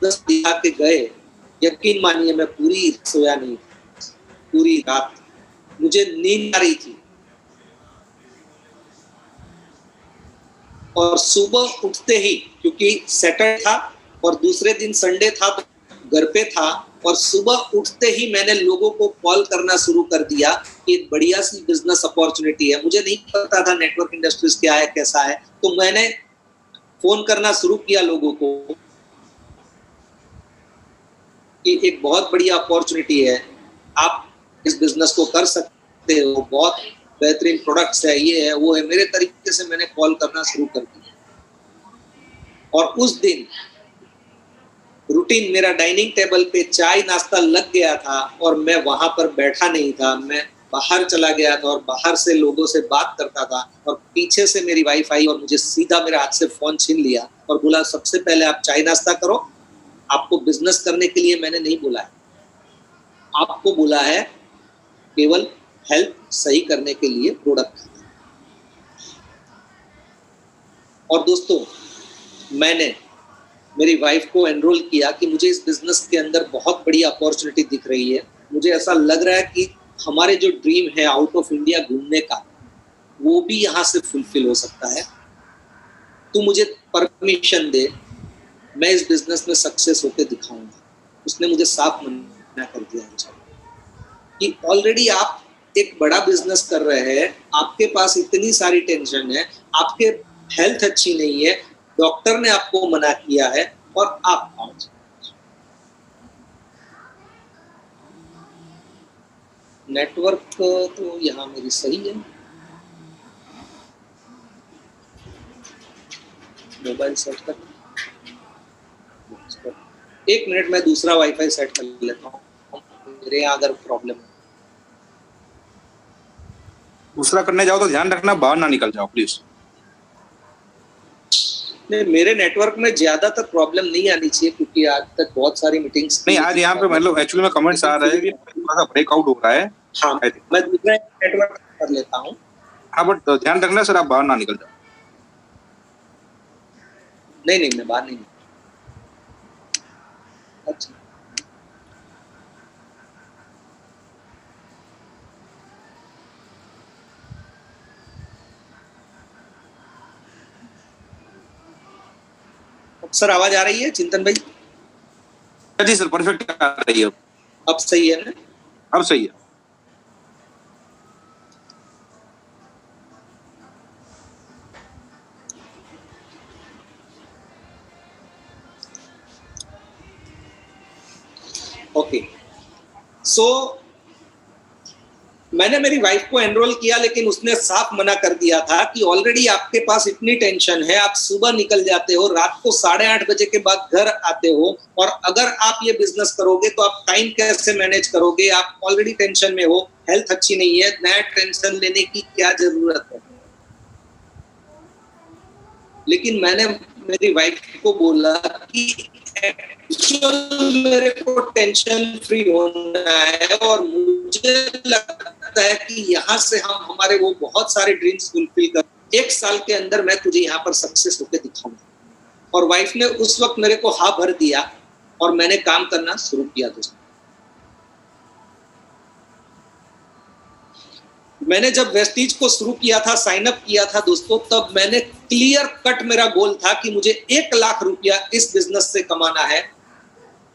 10 दिखा के गए, यकीन मानिए मैं पूरी सोया नहीं, पूरी रात मुझे नींद आ रही थी। और सुबह उठते ही, क्योंकि सैटरडे था और दूसरे दिन संडे था, तो घर पे था, और सुबह उठते ही मैंने लोगों को कॉल करना शुरू कर दिया कि एक बढ़िया सी बिजनेस अपॉर्चुनिटी है। मुझे नहीं पता था नेटवर्क इंडस्ट्रीज क्या है, कैसा है, तो मैंने फोन करना शुरू किया लोगों को कि एक बहुत बढ़िया अपॉर्चुनिटी है, आप इस बिजनेस को कर सकते हो, बहुत बेहतरीन प्रोडक्ट्स है, ये है वो है। मेरे तरीके से मैंने कॉल करना शुरू कर दिया। और उस दिन रूटीन मेरा डाइनिंग टेबल पे चाय नाश्ता लग गया था और मैं वहां पर बैठा नहीं था, मैं बाहर चला गया था और बाहर से लोगों से बात करता था। और पीछे से मेरी वाइफ आई और मुझे सीधा मेरे हाथ से फोन छीन लिया और बोला, सबसे पहले आप चाय नाश्ता करो, आपको बिजनेस करने के लिए मैंने नहीं बोला है, आपको बोला है केवल हेल्थ सही करने के लिए प्रोडक्ट। और दोस्तों, मैंने मेरी वाइफ को एनरोल किया कि मुझे इस बिजनेस के अंदर बहुत बड़ी अपॉर्चुनिटी दिख रही है। मुझे ऐसा लग रहा है कि हमारे जो ड्रीम है आउट ऑफ इंडिया घूमने का, वो भी यहाँ से फुलफिल हो सकता है। तू मुझे परमिशन दे, मैं इस बिजनेस में सक्सेस होकर दिखाऊंगा। उसने मुझे साफ मना कर दिया मुझे कि ऑलरेडी आप एक बड़ा बिजनेस कर रहे हैं, आपके पास इतनी सारी टेंशन है, आपके हेल्थ अच्छी नहीं है, डॉक्टर ने आपको मना किया है और आप आओ। नेटवर्क तो यहाँ मेरी सही है, मोबाइल सेट कर, 1 मिनट में दूसरा वाईफाई सेट कर लेता हूँ, मेरे यहाँ अगर प्रॉब्लम है। दूसरा करने जाओ तो ध्यान रखना बाहर ना निकल जाओ प्लीज। नहीं, मेरे नेटवर्क में ज्यादातर प्रॉब्लम नहीं आनी चाहिए क्योंकि आज तक बहुत सारी मीटिंग्स नहीं, आज यहाँ पे मतलब एक्चुअली में कमेंट्स आ रहे हैं कि थोड़ा सा ब्रेकआउट हो रहा है। हाँ, मैं दूसरा नेटवर्क कर लेता हूँ। हाँ, बट ध्यान रखना सर, आप बाहर ना निकल जाओ। नहीं, मैं बाहर नहीं। अच्छा, सर आवाज आ रही है चिंतन भाई? जी सर, परफेक्ट आ रही है। अब सही है ना? अब सही है। ओके, सो मैंने मेरी वाइफ को एनरोल किया, लेकिन उसने साफ मना कर दिया था कि ऑलरेडी आपके पास इतनी टेंशन है, आप सुबह निकल जाते हो, रात को 8:30 बजे के बाद घर आते हो, और अगर आप ये बिजनेस करोगे तो आप टाइम कैसे मैनेज करोगे? आप ऑलरेडी टेंशन में हो, हेल्थ अच्छी नहीं है, नया टेंशन लेने की क्या जरूरत है? लेकिन मैंने मेरी वाइफ को बोला कि मेरे को टेंशन फ्री होना है और मुझे लगता है कि यहाँ से हम हमारे वो बहुत सारे ड्रीम्स फुलफिल कर 1 साल के अंदर मैं तुझे यहाँ पर सक्सेस होकर दिखाऊंगा। और वाइफ ने उस वक्त मेरे को हाँ भर दिया और मैंने काम करना शुरू किया दोस्तों। मैंने जब वेस्टीज को शुरू किया था, साइन अप किया था दोस्तों, तब मैंने क्लियर कट मेरा गोल था कि मुझे 1 लाख रुपया इस बिजनेस से कमाना है।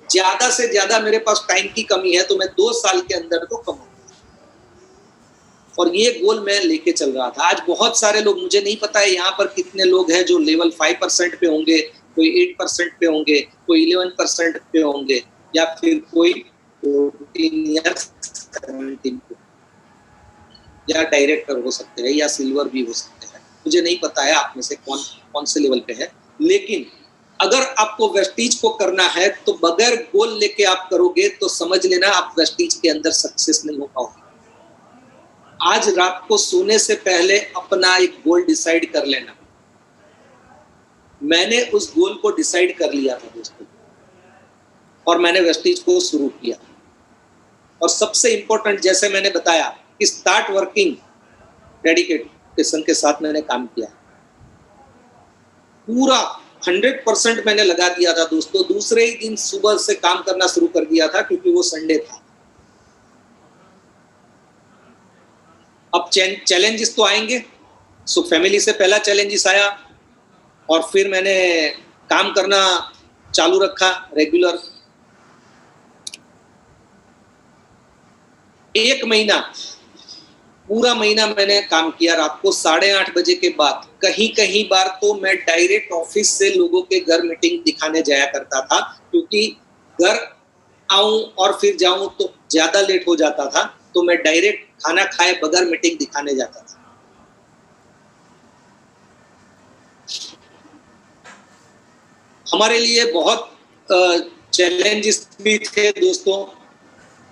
ज्यादा से ज्यादा मेरे पास टाइम की कमी है तो मैं 2 साल के अंदर तो कमाऊंगा, और ये गोल मैं लेके चल रहा था। आज बहुत सारे लोग, मुझे नहीं पता है यहाँ पर कितने लोग हैं जो लेवल 5% पे होंगे, कोई 8% पे होंगे, कोई 11% पे होंगे, या फिर कोई 14 या 17 पे, या डायरेक्टर हो सकते हैं, या सिल्वर भी हो सकते हैं। मुझे नहीं पता है आप में से कौन कौन से लेवल पे है, लेकिन अगर आपको वेस्टीज को करना है तो बगैर गोल लेके आप करोगे तो समझ लेना आप वेस्टीज के अंदर सक्सेस नहीं हो पाओगे। आज रात को सोने से पहले अपना एक गोल डिसाइड कर लेना। मैंने उस गोल को डिसाइड कर लिया था दोस्तों, और मैंने वेस्टीज को शुरू किया। और सबसे इंपॉर्टेंट, जैसे मैंने बताया कि स्टार्ट वर्किंग डेडिकेशन के साथ मैंने काम किया, पूरा 100% मैंने लगा दिया था दोस्तों। दूसरे ही दिन सुबह से काम करना शुरू कर दिया था, क्योंकि वो संडे था। अब चैलेंजेस तो आएंगे, सो फैमिली से पहला चैलेंजेस आया, और फिर मैंने काम करना चालू रखा रेगुलर। 1 महीना, पूरा महीना मैंने काम किया। रात को 8:30 बजे के बाद कहीं कहीं बार तो मैं डायरेक्ट ऑफिस से लोगों के घर मीटिंग दिखाने जाया करता था, क्योंकि घर आऊं और फिर जाऊं तो ज्यादा लेट हो जाता था, तो मैं डायरेक्ट खाना खाए बगैर मीटिंग दिखाने जाता था। हमारे लिए बहुत चैलेंजेस भी थे दोस्तों,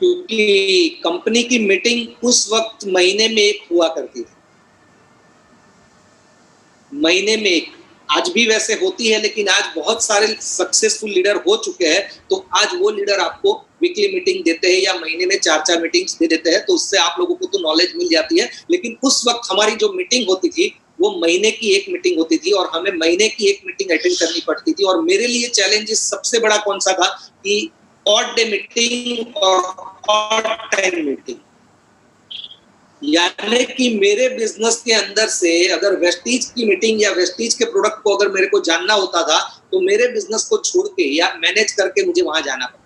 क्योंकि कंपनी की मीटिंग उस वक्त महीने में 1 हुआ करती थी। महीने में 1, आज भी वैसे होती है, लेकिन आज बहुत सारे सक्सेसफुल लीडर हो चुके हैं, तो आज वो लीडर आपको वीकली मीटिंग देते हैं या महीने में 4-4 मीटिंग्स दे देते हैं, तो उससे आप लोगों को तो नॉलेज मिल जाती है। लेकिन उस वक्त हमारी जो मीटिंग होती थी वो महीने की 1 मीटिंग होती थी, और हमें महीने की 1 मीटिंग अटेंड करनी पड़ती थी। और मेरे लिए चैलेंजेस सबसे बड़ा कौन सा था कि ऑड डे मीटिंग और ऑड टाइम मीटिंग, यानी कि मेरे बिजनेस के अंदर से अगर वेस्टीज की मीटिंग या वेस्टीज के प्रोडक्ट को अगर मेरे को जानना होता था तो मेरे बिजनेस को छोड़ के या मैनेज करके मुझे वहां जाना पड़ता,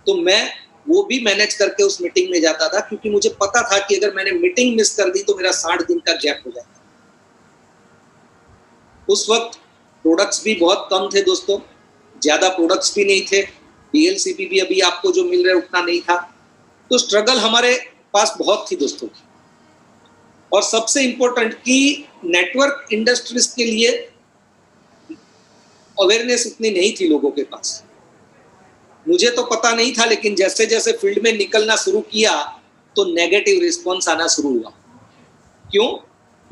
तो मैं वो भी मैनेज करके उस मीटिंग में जाता था, क्योंकि मुझे पता था कि अगर मैंने मीटिंग मिस कर दी तो मेरा 60 दिन का गैप हो जाता। उस वक्त प्रोडक्ट्स भी बहुत कम थे दोस्तों, ज्यादा प्रोडक्ट्स भी नहीं थे, डीएलसीपी भी अभी आपको जो मिल रहा है उतना नहीं था, तो स्ट्रगल हमारे पास बहुत थी दोस्तों। और सबसे इंपॉर्टेंट कि नेटवर्क इंडस्ट्रीज के लिए अवेयरनेस इतनी नहीं थी लोगों के पास। मुझे तो पता नहीं था, लेकिन जैसे जैसे फील्ड में निकलना शुरू किया तो नेगेटिव रिस्पॉन्स आना शुरू हुआ। क्यों?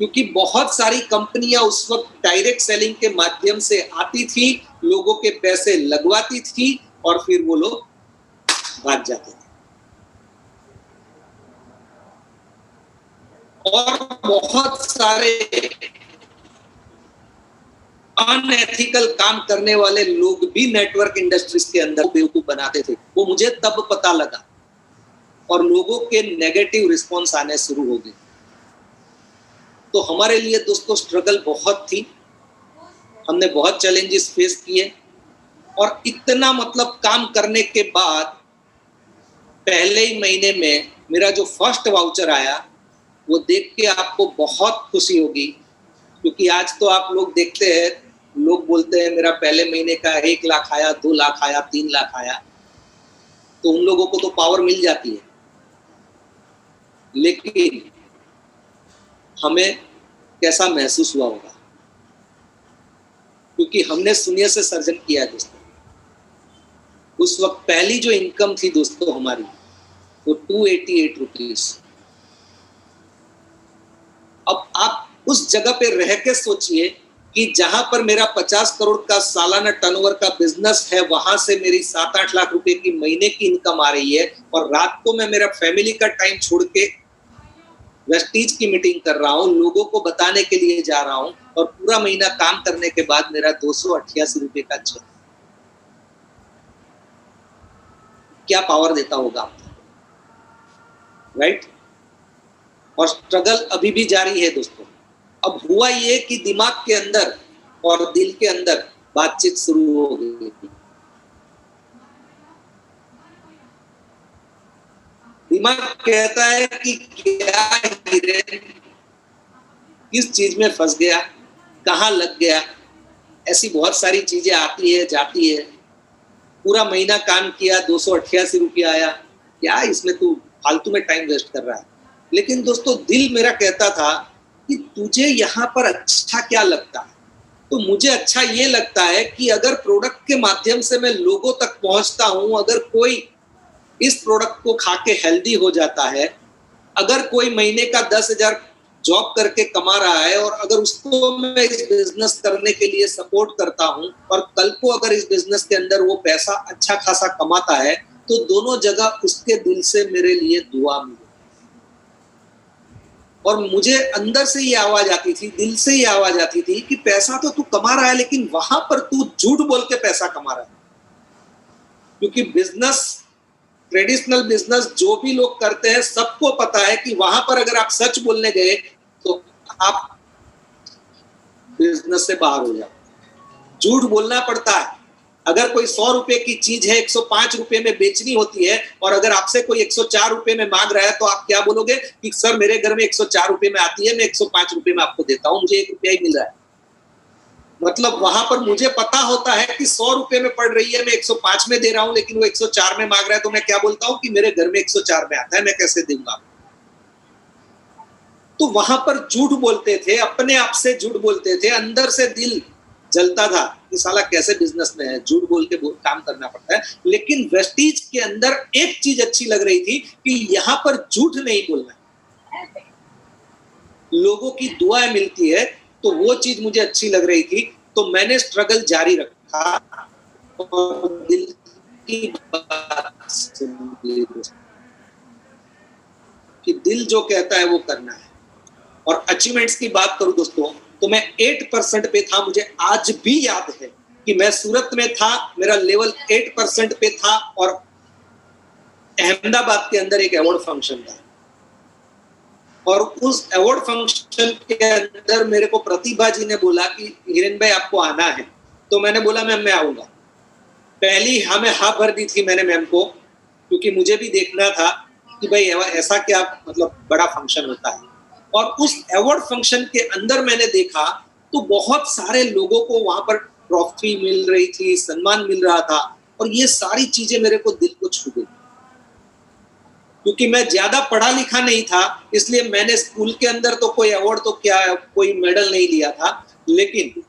क्योंकि बहुत सारी कंपनियां उस वक्त डायरेक्ट सेलिंग के माध्यम से आती थी, लोगों के पैसे लगवाती थी और फिर वो लोग भाग जाते थे। और बहुत सारे अनएथिकल काम करने वाले लोग भी नेटवर्क इंडस्ट्रीज के अंदर बेवकूफ बनाते थे। वो मुझे तब पता लगा और लोगों के नेगेटिव रिस्पॉन्स आने शुरू हो गए। तो हमारे लिए दोस्तों स्ट्रगल बहुत थी, हमने बहुत चैलेंजेस फेस किए। और इतना मतलब काम करने के बाद पहले ही महीने में मेरा जो फर्स्ट वाउचर आया वो देख के आपको बहुत खुशी होगी, क्योंकि आज तो आप लोग देखते हैं, लोग बोलते हैं मेरा पहले महीने का 1 लाख आया, 2 लाख आया, 3 लाख आया, तो उन लोगों को तो पावर मिल जाती है। लेकिन हमें कैसा महसूस हुआ होगा, क्योंकि हमने शून्य से सर्जन किया है दोस्तों। उस वक्त पहली जो इनकम थी दोस्तों हमारी वो 288 रुपीज। अब आप उस जगह पे रह के सोचिए कि जहां पर मेरा 50 करोड़ का सालाना टर्नओवर का बिजनेस है, वहां से मेरी 7-8 लाख रुपए की महीने की इनकम आ रही है, और रात को मैं मेरा फैमिली का टाइम छोड़ के वेस्टीज की मीटिंग कर रहा हूँ, लोगों को बताने के लिए जा रहा हूँ, और पूरा महीना काम करने के बाद मेरा 288 रुपए का चेक। क्या पावर देता होगा आपको, राइट? और स्ट्रगल अभी भी जारी है दोस्तों। अब हुआ ये कि दिमाग के अंदर और दिल के अंदर बातचीत शुरू हो गई। दिमाग कहता है कि क्या हिरेन किस चीज में फंस गया, कहाँ लग गया। ऐसी बहुत सारी चीजें आती है जाती है। पूरा महीना काम किया, 288 रुपया आया, क्या इसमें तू फालतू में टाइम वेस्ट कर रहा है। लेकिन दोस्तों दिल मेरा कहता था कि तुझे यहाँ पर अच्छा क्या लगता है? तो मुझे अच्छा ये लगता है कि अगर प्रोडक्ट के माध्यम से मैं लोगों तक पहुंचता हूं, अगर कोई इस प्रोडक्ट को खा के हेल्दी हो जाता है, अगर कोई महीने का 10,000 जॉब करके कमा रहा है और अगर उसको मैं इस बिजनेस करने के लिए सपोर्ट करता हूं और कल को अगर इस बिजनेस के अंदर वो पैसा अच्छा खासा कमाता है, तो दोनों जगह उसके दिल से मेरे लिए दुआ मिले। और मुझे अंदर से ये आवाज आती थी, दिल से ये आवाज आती थी कि पैसा तो तू कमा रहा है, लेकिन वहां पर तू झूठ बोल के पैसा कमा रहा है। क्योंकि बिजनेस, ट्रेडिशनल बिजनेस जो भी लोग करते हैं, सबको पता है कि वहां पर अगर आप सच बोलने गए तो आप बिजनेस से बाहर हो जाओ। झूठ बोलना पड़ता है। अगर कोई 100 रुपए की चीज है 105 रुपए में बेचनी होती है और अगर आपसे कोई 104 रुपए में मांग रहा है, तो आप क्या बोलोगे कि सर मेरे घर में 104 रुपए में आती है, मैं 105 रुपए में आपको देता हूं, मुझे 1 रुपया ही मिल रहा है। मतलब वहां पर मुझे पता होता है कि 100 रुपए में पड़ रही है, मैं 105 में दे रहा हूं, लेकिन वो 104 में मांग रहा है, तो मैं क्या बोलता हूं कि मेरे घर में 104 में आता है, मैं कैसे दूंगा। तो वहां पर झूठ बोलते थे, अपने आप से झूठ बोलते थे। अंदर से दिल जलता था कि साला कैसे बिजनेस में है, झूठ बोल के काम करना पड़ता है। लेकिन वेस्टीज के अंदर एक चीज अच्छी लग रही थी कि यहाँ पर झूठ नहीं बोलना, लोगों की दुआएं मिलती है, तो वो चीज मुझे अच्छी लग रही थी। तो मैंने स्ट्रगल जारी रखा और दिल की बात सुन ली कि दिल जो कहता है वो करना है। और अचीवमेंट्स की बात करूं दोस्तों, तो मैं 8% पे था। मुझे आज भी याद है कि मैं सूरत में था, मेरा लेवल 8% पे था और अहमदाबाद के अंदर एक अवार्ड फंक्शन था। और उस अवार्ड फंक्शन के अंदर मेरे को प्रतिभा जी ने बोला कि हिरेन भाई आपको आना है। तो मैंने बोला मैम मैं आऊंगा। पहली हमें हाँ भर दी थी मैंने मैम को, क्योंकि मुझे भी देखना था कि भाई ऐसा क्या मतलब बड़ा फंक्शन होता है। और उस अवार्ड फंक्शन के अंदर मैंने देखा तो बहुत सारे लोगों को वहां पर ट्रॉफी मिल रही थी, सम्मान मिल रहा था, और ये सारी चीजें मेरे को दिल को छू गई। क्योंकि मैं ज्यादा पढ़ा लिखा नहीं था, इसलिए मैंने स्कूल के अंदर तो कोई अवार्ड तो क्या कोई मेडल नहीं लिया था, लेकिन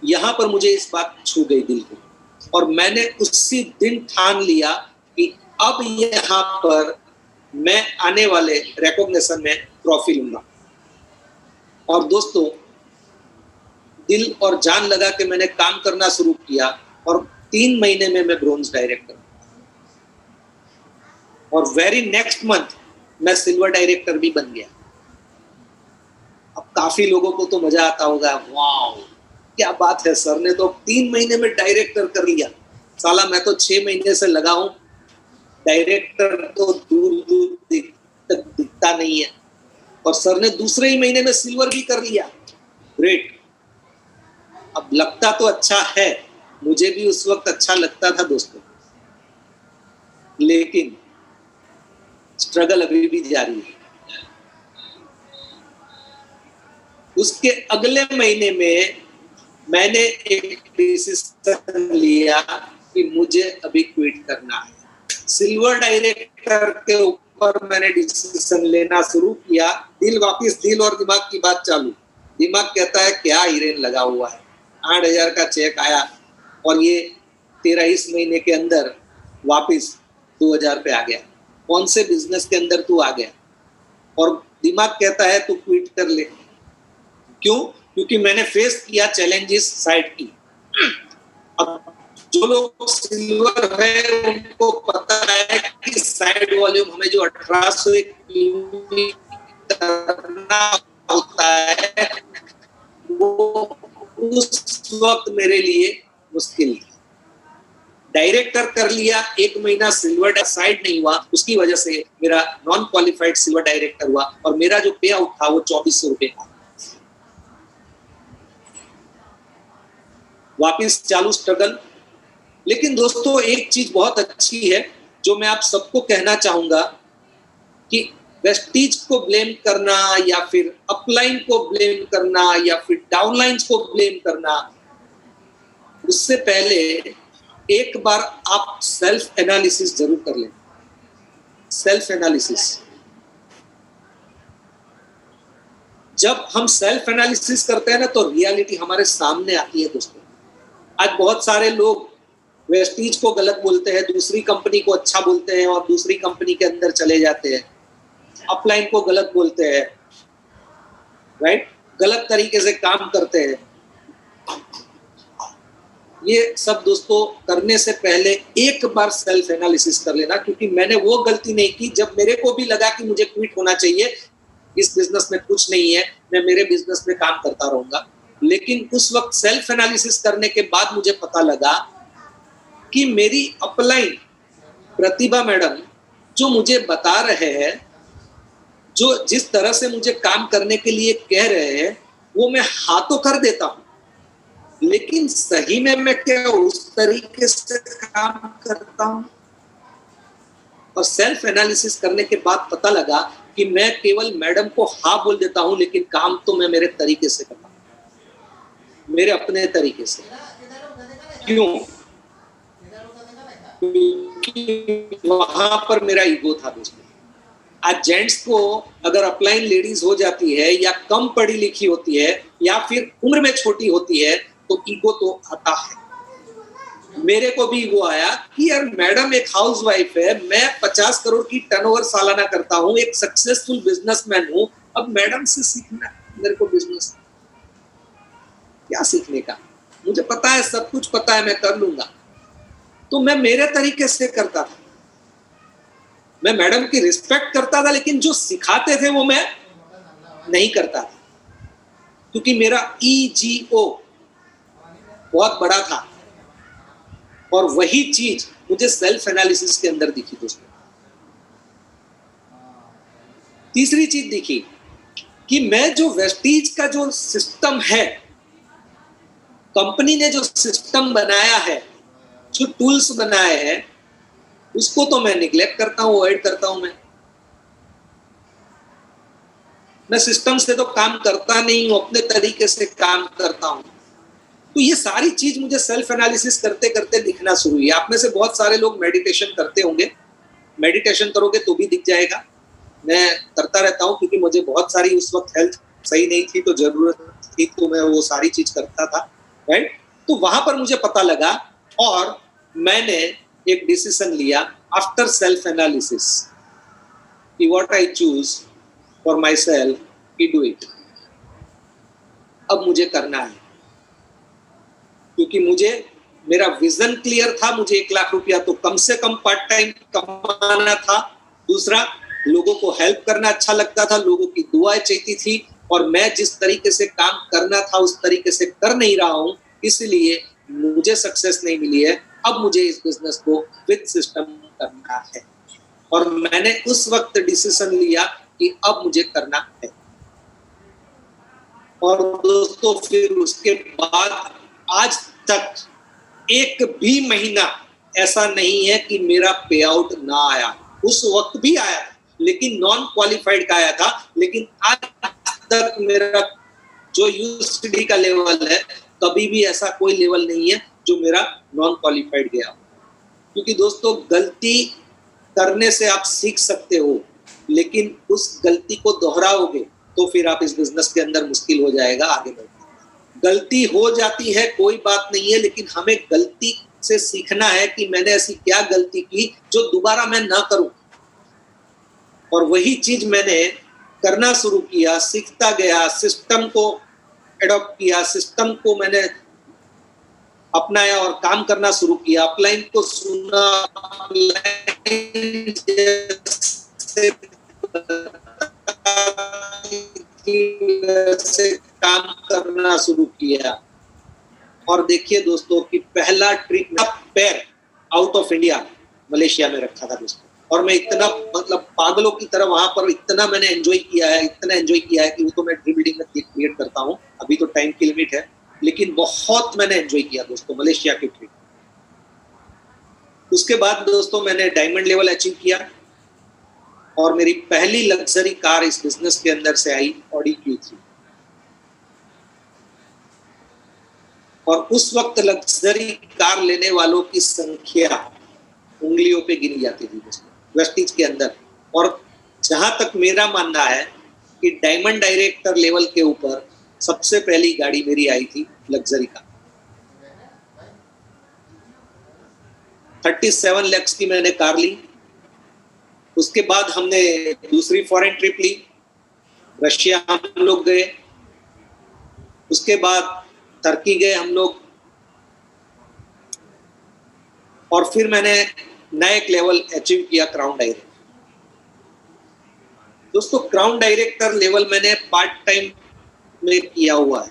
यहां पर मुझे इस बात छू गई दिल को। और मैंने उसी दिन ठान लिया कि अब यहाँ पर मैं आने वाले रिकॉग्निशन में ट्रॉफी लूंगा। और दोस्तों दिल और जान लगा के मैंने काम करना शुरू किया और 3 महीने में मैं ब्रोंज डायरेक्टर, और वेरी नेक्स्ट मंथ मैं सिल्वर डायरेक्टर भी बन गया। अब काफी लोगों को तो मजा आता होगा, वाओ क्या बात है, सर ने तो 3 महीने में डायरेक्टर कर लिया। साला मैं तो 6 महीने से लगा हूं, डायरेक्टर तो दूर दूर तक दिखता नहीं है, और सर ने दूसरे ही महीने में सिल्वर भी कर लिया। ग्रेट। अब लगता तो अच्छा है, मुझे भी उस वक्त अच्छा लगता था दोस्तों, लेकिन स्ट्रगल अभी भी जारी है। उसके अगले महीने में मैंने एक डिसीजन लिया कि मुझे अभी क्विट करना है। सिल्वर डायरेक्टर के ऊपर मैंने डिसीजन लेना शुरू किया। दिल वापिस, दिल और दिमाग की बात चालू। दिमाग कहता है क्या हिरेन लगा हुआ है, 8,000 का चेक आया और ये तेरा इस महीने के अंदर वापिस 2,000 पे आ गया, कौन से बिजनेस के अंदर तू आ गया। और दिमाग कहता है तू क्विट कर ले। क्यों? क्योंकि मैंने फेस किया चैलेंजेस साइड की। अब जो लोग सिल्वर है उनको पता है कि साइड वॉल्यूम हमें जो 1800 करना होता है वो उस वक्त मेरे लिए मुश्किल था। डायरेक्टर कर लिया, 1 महीना सिल्वर साइड नहीं हुआ, उसकी वजह से मेरा नॉन क्वालिफाइड सिल्वर डायरेक्टर हुआ और मेरा जो पे आउट था वो 2400 रुपए था। वापिस चालू स्ट्रगल। लेकिन दोस्तों एक चीज बहुत अच्छी है जो मैं आप सबको कहना चाहूंगा कि वेस्टीज को ब्लेम करना या फिर अपलाइन को ब्लेम करना या फिर डाउनलाइंस को ब्लेम करना, उससे पहले एक बार आप सेल्फ एनालिसिस जरूर कर लें। सेल्फ एनालिसिस, जब हम सेल्फ एनालिसिस करते हैं ना तो रियलिटी हमारे सामने आती है दोस्तों। आज बहुत सारे लोग वेस्टीज को गलत बोलते हैं, दूसरी कंपनी को अच्छा बोलते हैं और दूसरी कंपनी के अंदर चले जाते हैं, अपलाइन को गलत बोलते हैं, राइट, गलत तरीके से काम करते हैं। ये सब दोस्तों करने से पहले एक बार सेल्फ एनालिसिस कर लेना, क्योंकि मैंने वो गलती नहीं की जब मेरे को भी लगा कि मुझे क्विट होना चाहिए, इस बिजनेस में कुछ नहीं है, मैं मेरे बिजनेस में काम करता रहूंगा। लेकिन उस वक्त सेल्फ एनालिसिस करने के बाद मुझे पता लगा कि मेरी अपलाइन प्रतिभा मैडम जो मुझे बता रहे हैं, जो जिस तरह से मुझे काम करने के लिए कह रहे हैं, वो मैं हाँ तो कर देता हूं, लेकिन सही में मैं क्या उस तरीके से काम करता हूं? और सेल्फ एनालिसिस करने के बाद पता लगा कि मैं केवल मैडम को हाँ बोल देता हूं, लेकिन काम तो मैं मेरे तरीके से करता हूं, मेरे अपने तरीके से। क्यों? क्योंकि वहां पर मेरा ईगो था दोस्तों। आज जेंट्स को अगर अपलाइन लेडीज हो जाती है या कम पढ़ी लिखी होती है या फिर उम्र में छोटी होती है तो ईगो तो आता है। मेरे को भी ईगो आया कि यार मैडम एक हाउसवाइफ है, मैं 50 करोड़ की टर्नओवर सालाना करता हूँ, एक सक्सेसफुल बिजनेसमैन हूँ, अब मैडम से सीखना मेरे को बिजनेस, क्या सीखने का? मुझे पता है, सब कुछ पता है, मैं कर लूंगा। तो मैं मेरे तरीके से करता था, मैं मैडम की रिस्पेक्ट करता था, लेकिन जो सिखाते थे वो मैं नहीं करता था, क्योंकि मेरा ईजीओ बहुत बड़ा था। और वही चीज मुझे सेल्फ एनालिसिस के अंदर दिखी दोस्तों। तीसरी चीज दिखी कि मैं जो वेस्टीज का जो सिस्टम है, कंपनी ने जो सिस्टम बनाया है, जो टूल्स बनाए हैं, उसको तो मैं निग्लेक्ट करता हूं, अवॉइड करता हूं। मैं सिस्टम से तो काम करता नहीं हूं, अपने तरीके से काम करता हूं। तो ये सारी चीज मुझे सेल्फ एनालिसिस करते करते दिखना शुरू हुई। आप में से बहुत सारे लोग मेडिटेशन करते होंगे, मेडिटेशन करोगे तो भी दिख जाएगा। मैं करता रहता हूं क्योंकि मुझे बहुत सारी उस वक्त हेल्थ सही नहीं थी, तो जरूरत थी, तो मैं वो सारी चीज करता था, राइट। तो वहां पर मुझे पता लगा और मैंने एक डिसीजन लिया आफ्टर सेल्फ एनालिसिस कि what I choose for my self कि डू इट। अब मुझे करना है, क्योंकि मुझे मेरा विजन क्लियर था। मुझे 1 लाख रुपया तो कम से कम पार्ट टाइम कमाना था। दूसरा, लोगों को हेल्प करना अच्छा लगता था, लोगों की दुआएं चाहिए थी, और मैं जिस तरीके से काम करना था उस तरीके से कर नहीं रहा हूं, इसलिए मुझे सक्सेस नहीं मिली है। अब मुझे इस बिजनेस को विद सिस्टम करना है, और मैंने उस वक्त डिसीजन लिया कि अब मुझे करना है। और दोस्तों फिर उसके बाद आज तक एक भी महीना ऐसा नहीं है कि मेरा पे आउट ना आया। उस वक्त भी आया, लेकिन नॉन क्वालिफाइड का आया था, लेकिन आज तक मेरा जो यूएसडी का लेवल है, कभी भी ऐसा कोई लेवल नहीं है जो मेरा नॉन क्वालिफाइड गया। क्योंकि दोस्तों गलती करने से आप सीख सकते हो, लेकिन उस गलती को दोहराओगे तो फिर आप इस बिजनेस के अंदर मुश्किल हो जाएगा आगे बढ़ना। गलती हो जाती है, कोई बात नहीं है, लेकिन हमें गलती से सीखना है कि मैंने ऐसी क्या गलती की जो दोबारा मैं ना करूं। और वही चीज मैंने करना शुरू किया, सीखता गया, सिस्टम को एडॉप्ट किया, सिस्टम को मैंने अपनाया और काम करना शुरू किया। अपलाइन को सुना, से काम करना शुरू किया। और देखिए दोस्तों कि पहला ट्रिक, पैर आउट ऑफ इंडिया मलेशिया में रखा था दोस्तों। और मैं इतना मतलब पागलों की तरह वहां पर इतना मैंने एंजॉय किया है, इतना एंजॉय किया है कि वो तो मैं ड्रीम बिल्डिंग में क्रिएट करता हूँ, अभी तो टाइम की लिमिट है, लेकिन बहुत मैंने एंजॉय किया दोस्तों मलेशिया की ट्रिप। उसके बाद दोस्तों मैंने डायमंड लेवल अचीव किया और मेरी पहली लग्जरी कार इस बिजनेस के अंदर से आई, ऑडी Q3। और उस वक्त लग्जरी कार लेने वालों की संख्या उंगलियों पे गिनी जाती थी दोस्तों वेस्टीज के अंदर। और जहां तक मेरा मानना है कि डायमंड डायरेक्टर लेवल के ऊपर सबसे पहली गाड़ी मेरी आई थी लग्जरी कार। 37 लाख की मैंने कार ली। उसके बाद हमने दूसरी फॉरेन ट्रिप ली, रशिया हम लोग गए। उसके बाद टर्की गए हम लोग। और फिर मैंने नया एक लेवल अचीव किया, क्राउन डायरेक्टर। दोस्तों क्राउन डायरेक्टर लेवल मैंने पार्ट टाइम में किया हुआ है,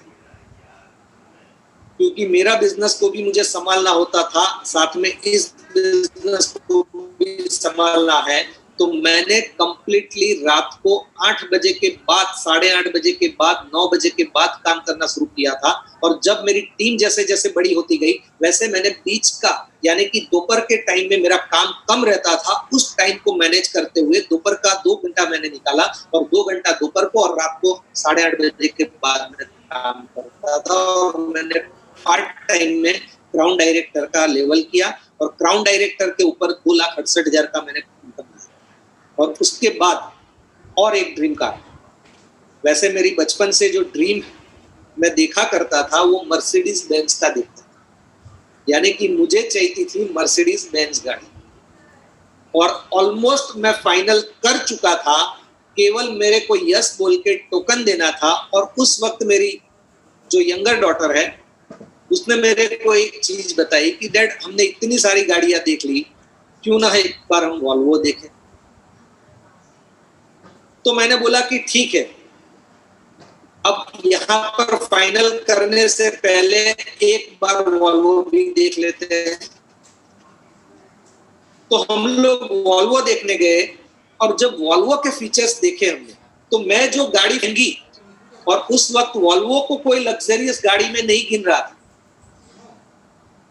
क्योंकि मेरा बिजनेस को भी मुझे संभालना होता था, साथ में इस बिजनेस को भी संभालना है। तो मैंने कंप्लीटली रात को 8 बजे के बाद, 8:30 बजे के बाद, 9 बजे के बाद काम करना शुरू किया था। और जब मेरी टीम जैसे जैसे बड़ी होती गई, वैसे मैंने बीच का यानी कि दोपहर के टाइम में मेरा काम कम रहता था, उस टाइम को मैनेज करते हुए दोपहर का 2 घंटा मैंने निकाला और 2 घंटा दोपहर को और रात को 8:30 बजे के बाद मैं काम करता था। और मैंने पार्ट टाइम में क्राउन डायरेक्टर का लेवल किया और क्राउन डायरेक्टर के ऊपर 2,68,000 का मैंने इनकम किया। और उसके बाद और एक ड्रीम कार, वैसे मेरी बचपन से जो ड्रीम मैं देखा करता था वो मर्सिडीज बेंज का देखता था, यानी कि मुझे चाहिए थी मर्सिडीज बेंज गाड़ी। और ऑलमोस्ट मैं फाइनल कर चुका था, केवल मेरे को यस बोल के टोकन देना था। और उस वक्त मेरी जो यंगर डॉटर है उसने मेरे को एक चीज बताई कि डैड हमने इतनी सारी गाड़ियां देख ली, क्यों ना एक बार हम वॉल्वो देखें। तो मैंने बोला कि ठीक है, अब यहाँ पर फाइनल करने से पहले एक बार वॉल्वो भी देख लेते हैं। तो हम लोग वॉल्वो देखने गए और जब वॉल्वो के फीचर्स देखे हमने, तो मैं जो गाड़ी महंगी, और उस वक्त वॉल्वो को कोई लग्जरियस गाड़ी में नहीं गिन रहा था,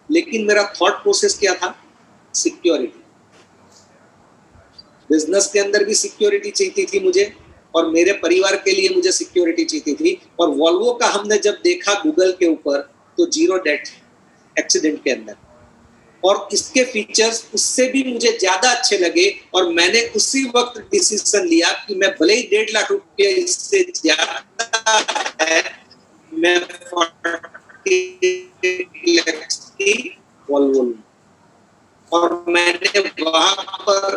लेकिन मेरा थॉट प्रोसेस क्या था? सिक्योरिटी। बिजनेस के अंदर भी सिक्योरिटी चाहिए थी मुझे और मेरे परिवार के लिए मुझे सिक्योरिटी चाहिए थी। और वॉल्वो का हमने जब देखा गूगल के ऊपर तो 0 डेथ एक्सीडेंट के अंदर, और इसके फीचर्स उससे भी मुझे ज्यादा अच्छे लगे। और मैंने उसी वक्त डिसीजन लिया कि मैं भले ही 1.5 लाख रुपये इससे ज्यादा है, मैं 40 लाख की वॉल्वो लूं। और मैंने वहां पर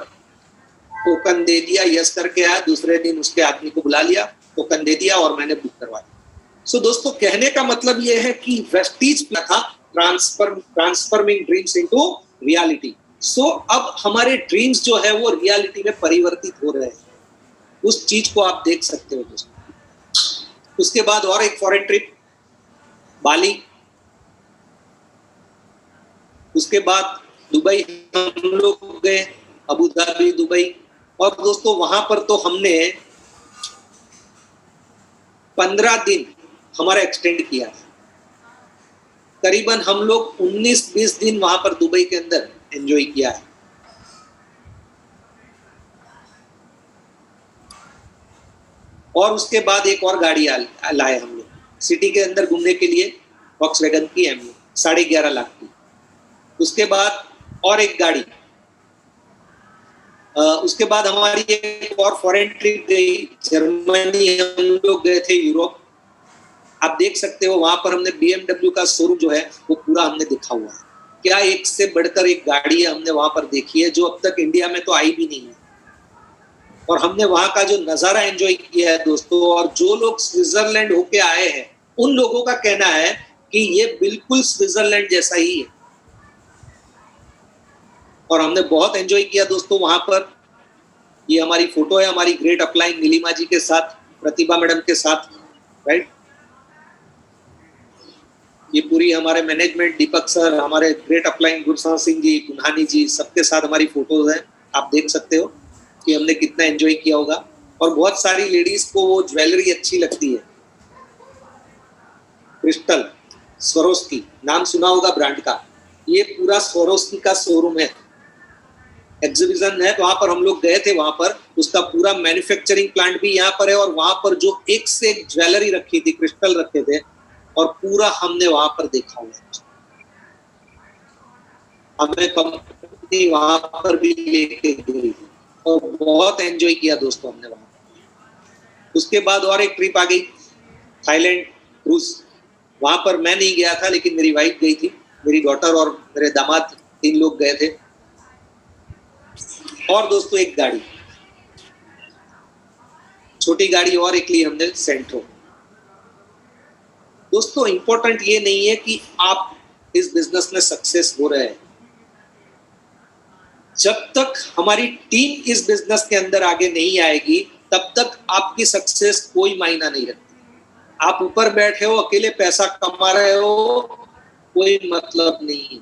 टोकन दे दिया, यस करके आया। दूसरे दिन उसके आदमी को बुला लिया, टोकन दे दिया और मैंने बुक करवा दिया। सो दोस्तों कहने का मतलब ये है कि वेस्टीज में था ट्रांसफॉर्मिंग ड्रीम्स इनटू रियलिटी। सो अब हमारे ड्रीम्स जो है वो रियलिटी में परिवर्तित हो रहे हैं, उस चीज को आप देख सकते हो दोस्तों। उसके बाद और एक फॉरेन ट्रिप बाली, उसके बाद दुबई हम लोग गए, अबू धाबी, दुबई। और दोस्तों वहां पर तो हमने 15 दिन हमारा एक्सटेंड किया था। करीबन हम लोग 19-20 दिन वहां पर दुबई के अंदर एंजॉय किया है। और उसके बाद एक और गाड़ी लाए हम लोग सिटी के अंदर घूमने के लिए, वॉक्सवैगन की एमयू 11.5 लाख की। उसके बाद और एक गाड़ी, उसके बाद हमारी एक और फॉरेन ट्रिप गई जर्मनी, हम लोग गए थे यूरोप। आप देख सकते हो वहां पर हमने BMW का शोरूम जो है वो पूरा हमने देखा हुआ है। क्या एक से बढ़कर एक गाड़ी हमने वहां पर देखी है जो अब तक इंडिया में तो आई भी नहीं है। और हमने वहां का जो नजारा एंजॉय किया है दोस्तों। और जो लोग स्विट्जरलैंड होके आए हैं उन लोगों का कहना है कि ये बिल्कुल स्विट्जरलैंड जैसा ही है। और हमने बहुत एंजॉय किया दोस्तों वहां पर। ये हमारी फोटो है हमारी ग्रेट अपलाइन नीलिमा जी के साथ, प्रतिभा मैडम के साथ, राइट। ये पूरी हमारे मैनेजमेंट, दीपक सर, हमारे ग्रेट अपलाइन गुरसाव सिंह जी, कुन्हानी जी, सबके साथ हमारी फोटोज हैं। आप देख सकते हो कि हमने कितना एंजॉय किया होगा। और बहुत सारी लेडीज को वो ज्वेलरी अच्छी लगती है। क्रिस्टल स्वरोस्की नाम सुना होगा ब्रांड का। ये पूरा स्वरोस्की का शोरूम है, एग्जीबिशन है। वहां पर हम लोग गए थे, वहां पर उसका पूरा मैन्युफैक्चरिंग प्लांट भी यहाँ पर है। और वहां पर जो एक से एक ज्वेलरी रखी थी, क्रिस्टल रखे थे, और पूरा हमने वहां पर देखा हुआ। हमें कंपनी वहां पर भी लेके गई और बहुत एंजॉय किया दोस्तों हमने वहां। उसके बाद और एक ट्रिप आ गई, थाईलैंड क्रूज। वहां पर मैं नहीं गया था, लेकिन मेरी वाइफ गई थी, मेरी डॉटर और मेरे दामाद, 3 लोग गए थे। और दोस्तों एक गाड़ी, छोटी गाड़ी और एक ली हमने, सेंट्रो। दोस्तों इंपॉर्टेंट ये नहीं है कि आप इस बिजनेस में सक्सेस हो रहे हैं, जब तक हमारी टीम इस बिजनेस के अंदर आगे नहीं आएगी तब तक आपकी सक्सेस कोई मायना नहीं रखती। आप ऊपर बैठे हो, अकेले पैसा कमा रहे हो, कोई मतलब नहीं है।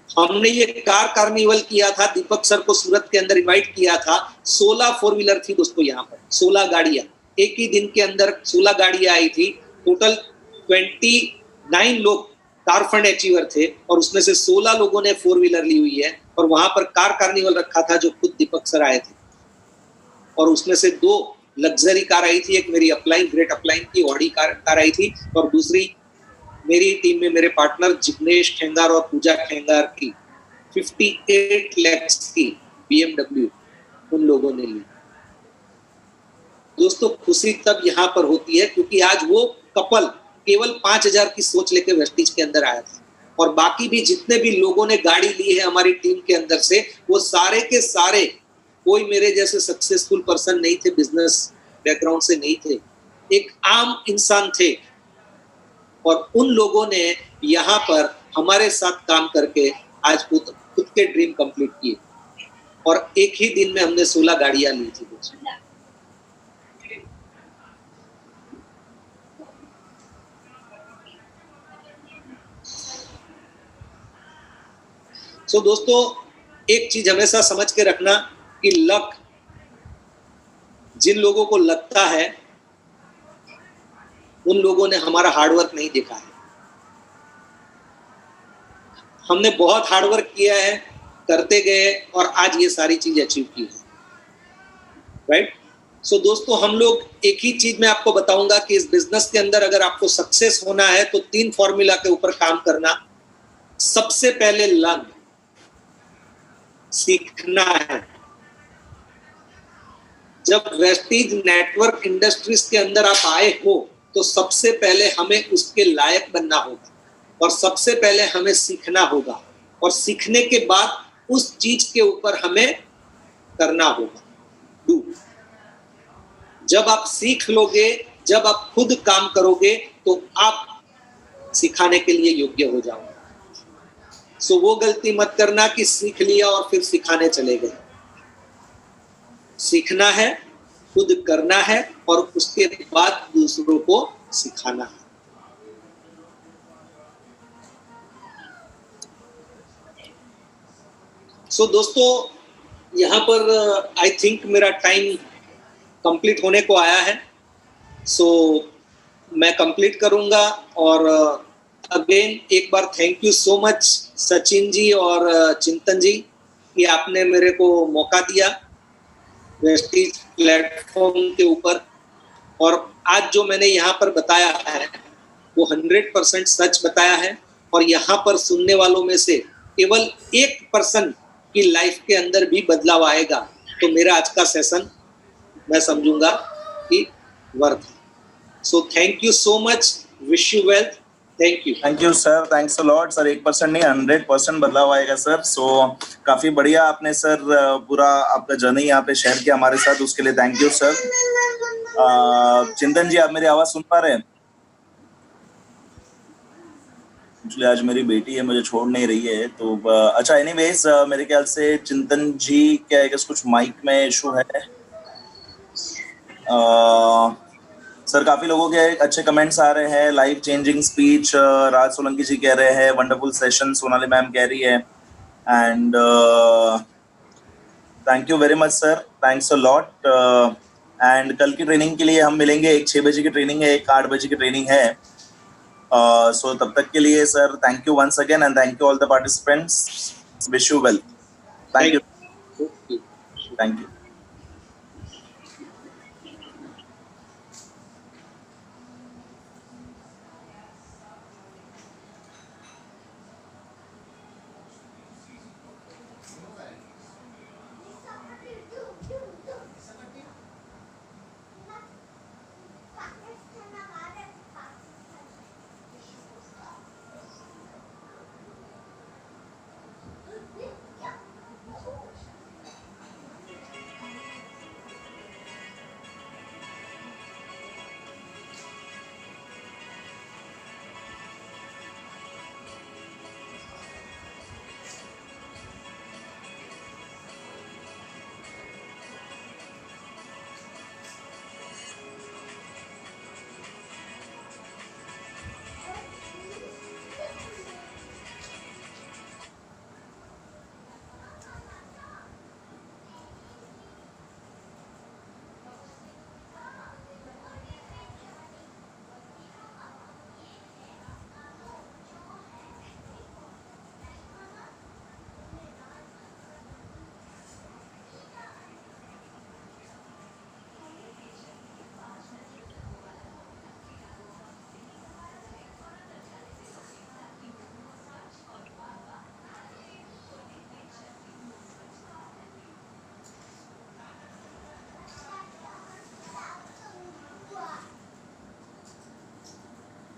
हमने ये कार कार्निवल किया था, दीपक सर को सूरत के अंदर इनवाइट किया था। 16 4 व्हीलर थी दोस्तों यहाँ पर, 16 गाड़ियां। एक ही दिन के अंदर 16 गाड़ियां आई थी। टोटल 29 लोग कार फंड अचीवर थे और उसमें से 16 लोगों ने 4 व्हीलर ली हुई है। और वहां पर कार कार्निवल रखा था जो खुद दीपक सर आए थे। और उसमें से 2 लग्जरी कार आई थी, एक मेरी अपलाइन, ग्रेट अपलाइन की ऑडी कार आई थी, और दूसरी मेरी टीम में मेरे पार्टनर जिग्नेश खेंगार और पूजा खेंगार की 58 लाख की BMW उन लोगों ने ली। दोस्तों खुशी तब यहाँ पर होती है क्योंकि आज वो कपल केवल 5,000 की सोच लेके वेस्टीज के अंदर आया था। और बाकी भी जितने भी लोगों ने गाड़ी ली है हमारी टीम के अंदर से, वो सारे के सारे कोई मेरे जैसे सक्सेसफुल पर्सन नहीं थे, बिजनेस बैकग्राउंड से नहीं थे, एक आम इंसान थे। और उन लोगों ने यहाँ पर हमारे साथ काम करके आज खुद के ड्रीम कंप्लीट किए। और एक ही दिन में हमने 16 गाड़ियां ली थी दोस्तों। सो दोस्तों एक चीज हमेशा समझ के रखना कि लक, जिन लोगों को लगता है उन लोगों ने हमारा हार्डवर्क नहीं देखा है। हमने बहुत हार्डवर्क किया है, करते गए और आज ये सारी चीज अचीव की है। राइट? सो दोस्तों हम लोग एक ही चीज मैं आपको बताऊंगा कि इस बिजनेस के अंदर अगर आपको सक्सेस होना है तो 3 फॉर्मूला के ऊपर काम करना। सबसे पहले लर्न, सीखना है। जब वेस्टीज नेटवर्क इंडस्ट्रीज के अंदर आप आए हो तो सबसे पहले हमें उसके लायक बनना होगा और सबसे पहले हमें सीखना होगा और सीखने के बाद उस चीज के ऊपर हमें करना होगा, डू। जब आप सीख लोगे, जब आप खुद काम करोगे तो आप सिखाने के लिए योग्य हो जाओगे। सो वो गलती मत करना कि सीख लिया और फिर सिखाने चले गए। सीखना है, खुद करना है और उसके बाद दूसरों को सिखाना है। सो दोस्तों यहाँ पर आई थिंक मेरा टाइम कंप्लीट होने को आया है। सो मैं कंप्लीट करूंगा और अगेन एक बार thank you so much Sachin ji और चिंतन जी कि आपने मेरे को मौका दिया वेस्टीज प्लेटफॉर्म के ऊपर। और आज जो मैंने यहाँ पर बताया है वो 100% सच बताया है। और यहाँ पर सुनने वालों में से केवल 1% की लाइफ के अंदर भी बदलाव आएगा तो मेरा आज का सेशन मैं समझूंगा कि वर्थ है। सो thank you so much, wish you well, thank you sir, thanks a lot sir. 1% नहीं 100% बदलाव आएगा सर। सो काफी बढ़िया आपने सर पूरा आपका जर्नी यहाँ पे शेयर किया हमारे साथ, उसके लिए थैंक यू सर। चिंतन जी आप मेरी आवाज सुन पा रहे हैं? एक्चुअली आज मेरी बेटी है, मुझे छोड़ नहीं रही है तो अच्छा एनीवेज मेरे ख्याल से चिंतन जी क्या है कि कुछ माइक में इशू है। सर काफी लोगों के अच्छे कमेंट्स आ रहे हैं, लाइफ चेंजिंग स्पीच राज सोलंकी जी कह रहे हैं, वंडरफुल सेशन सोनाली मैम कह रही है, and thank you very much sir, thanks a lot. And कल की ट्रेनिंग के लिए हम मिलेंगे, एक 6 बजे की ट्रेनिंग है, एक 8 बजे की ट्रेनिंग है। सो तब तक के लिए sir thank you once again and thank you all the participants, wish you well, thank you, thank you.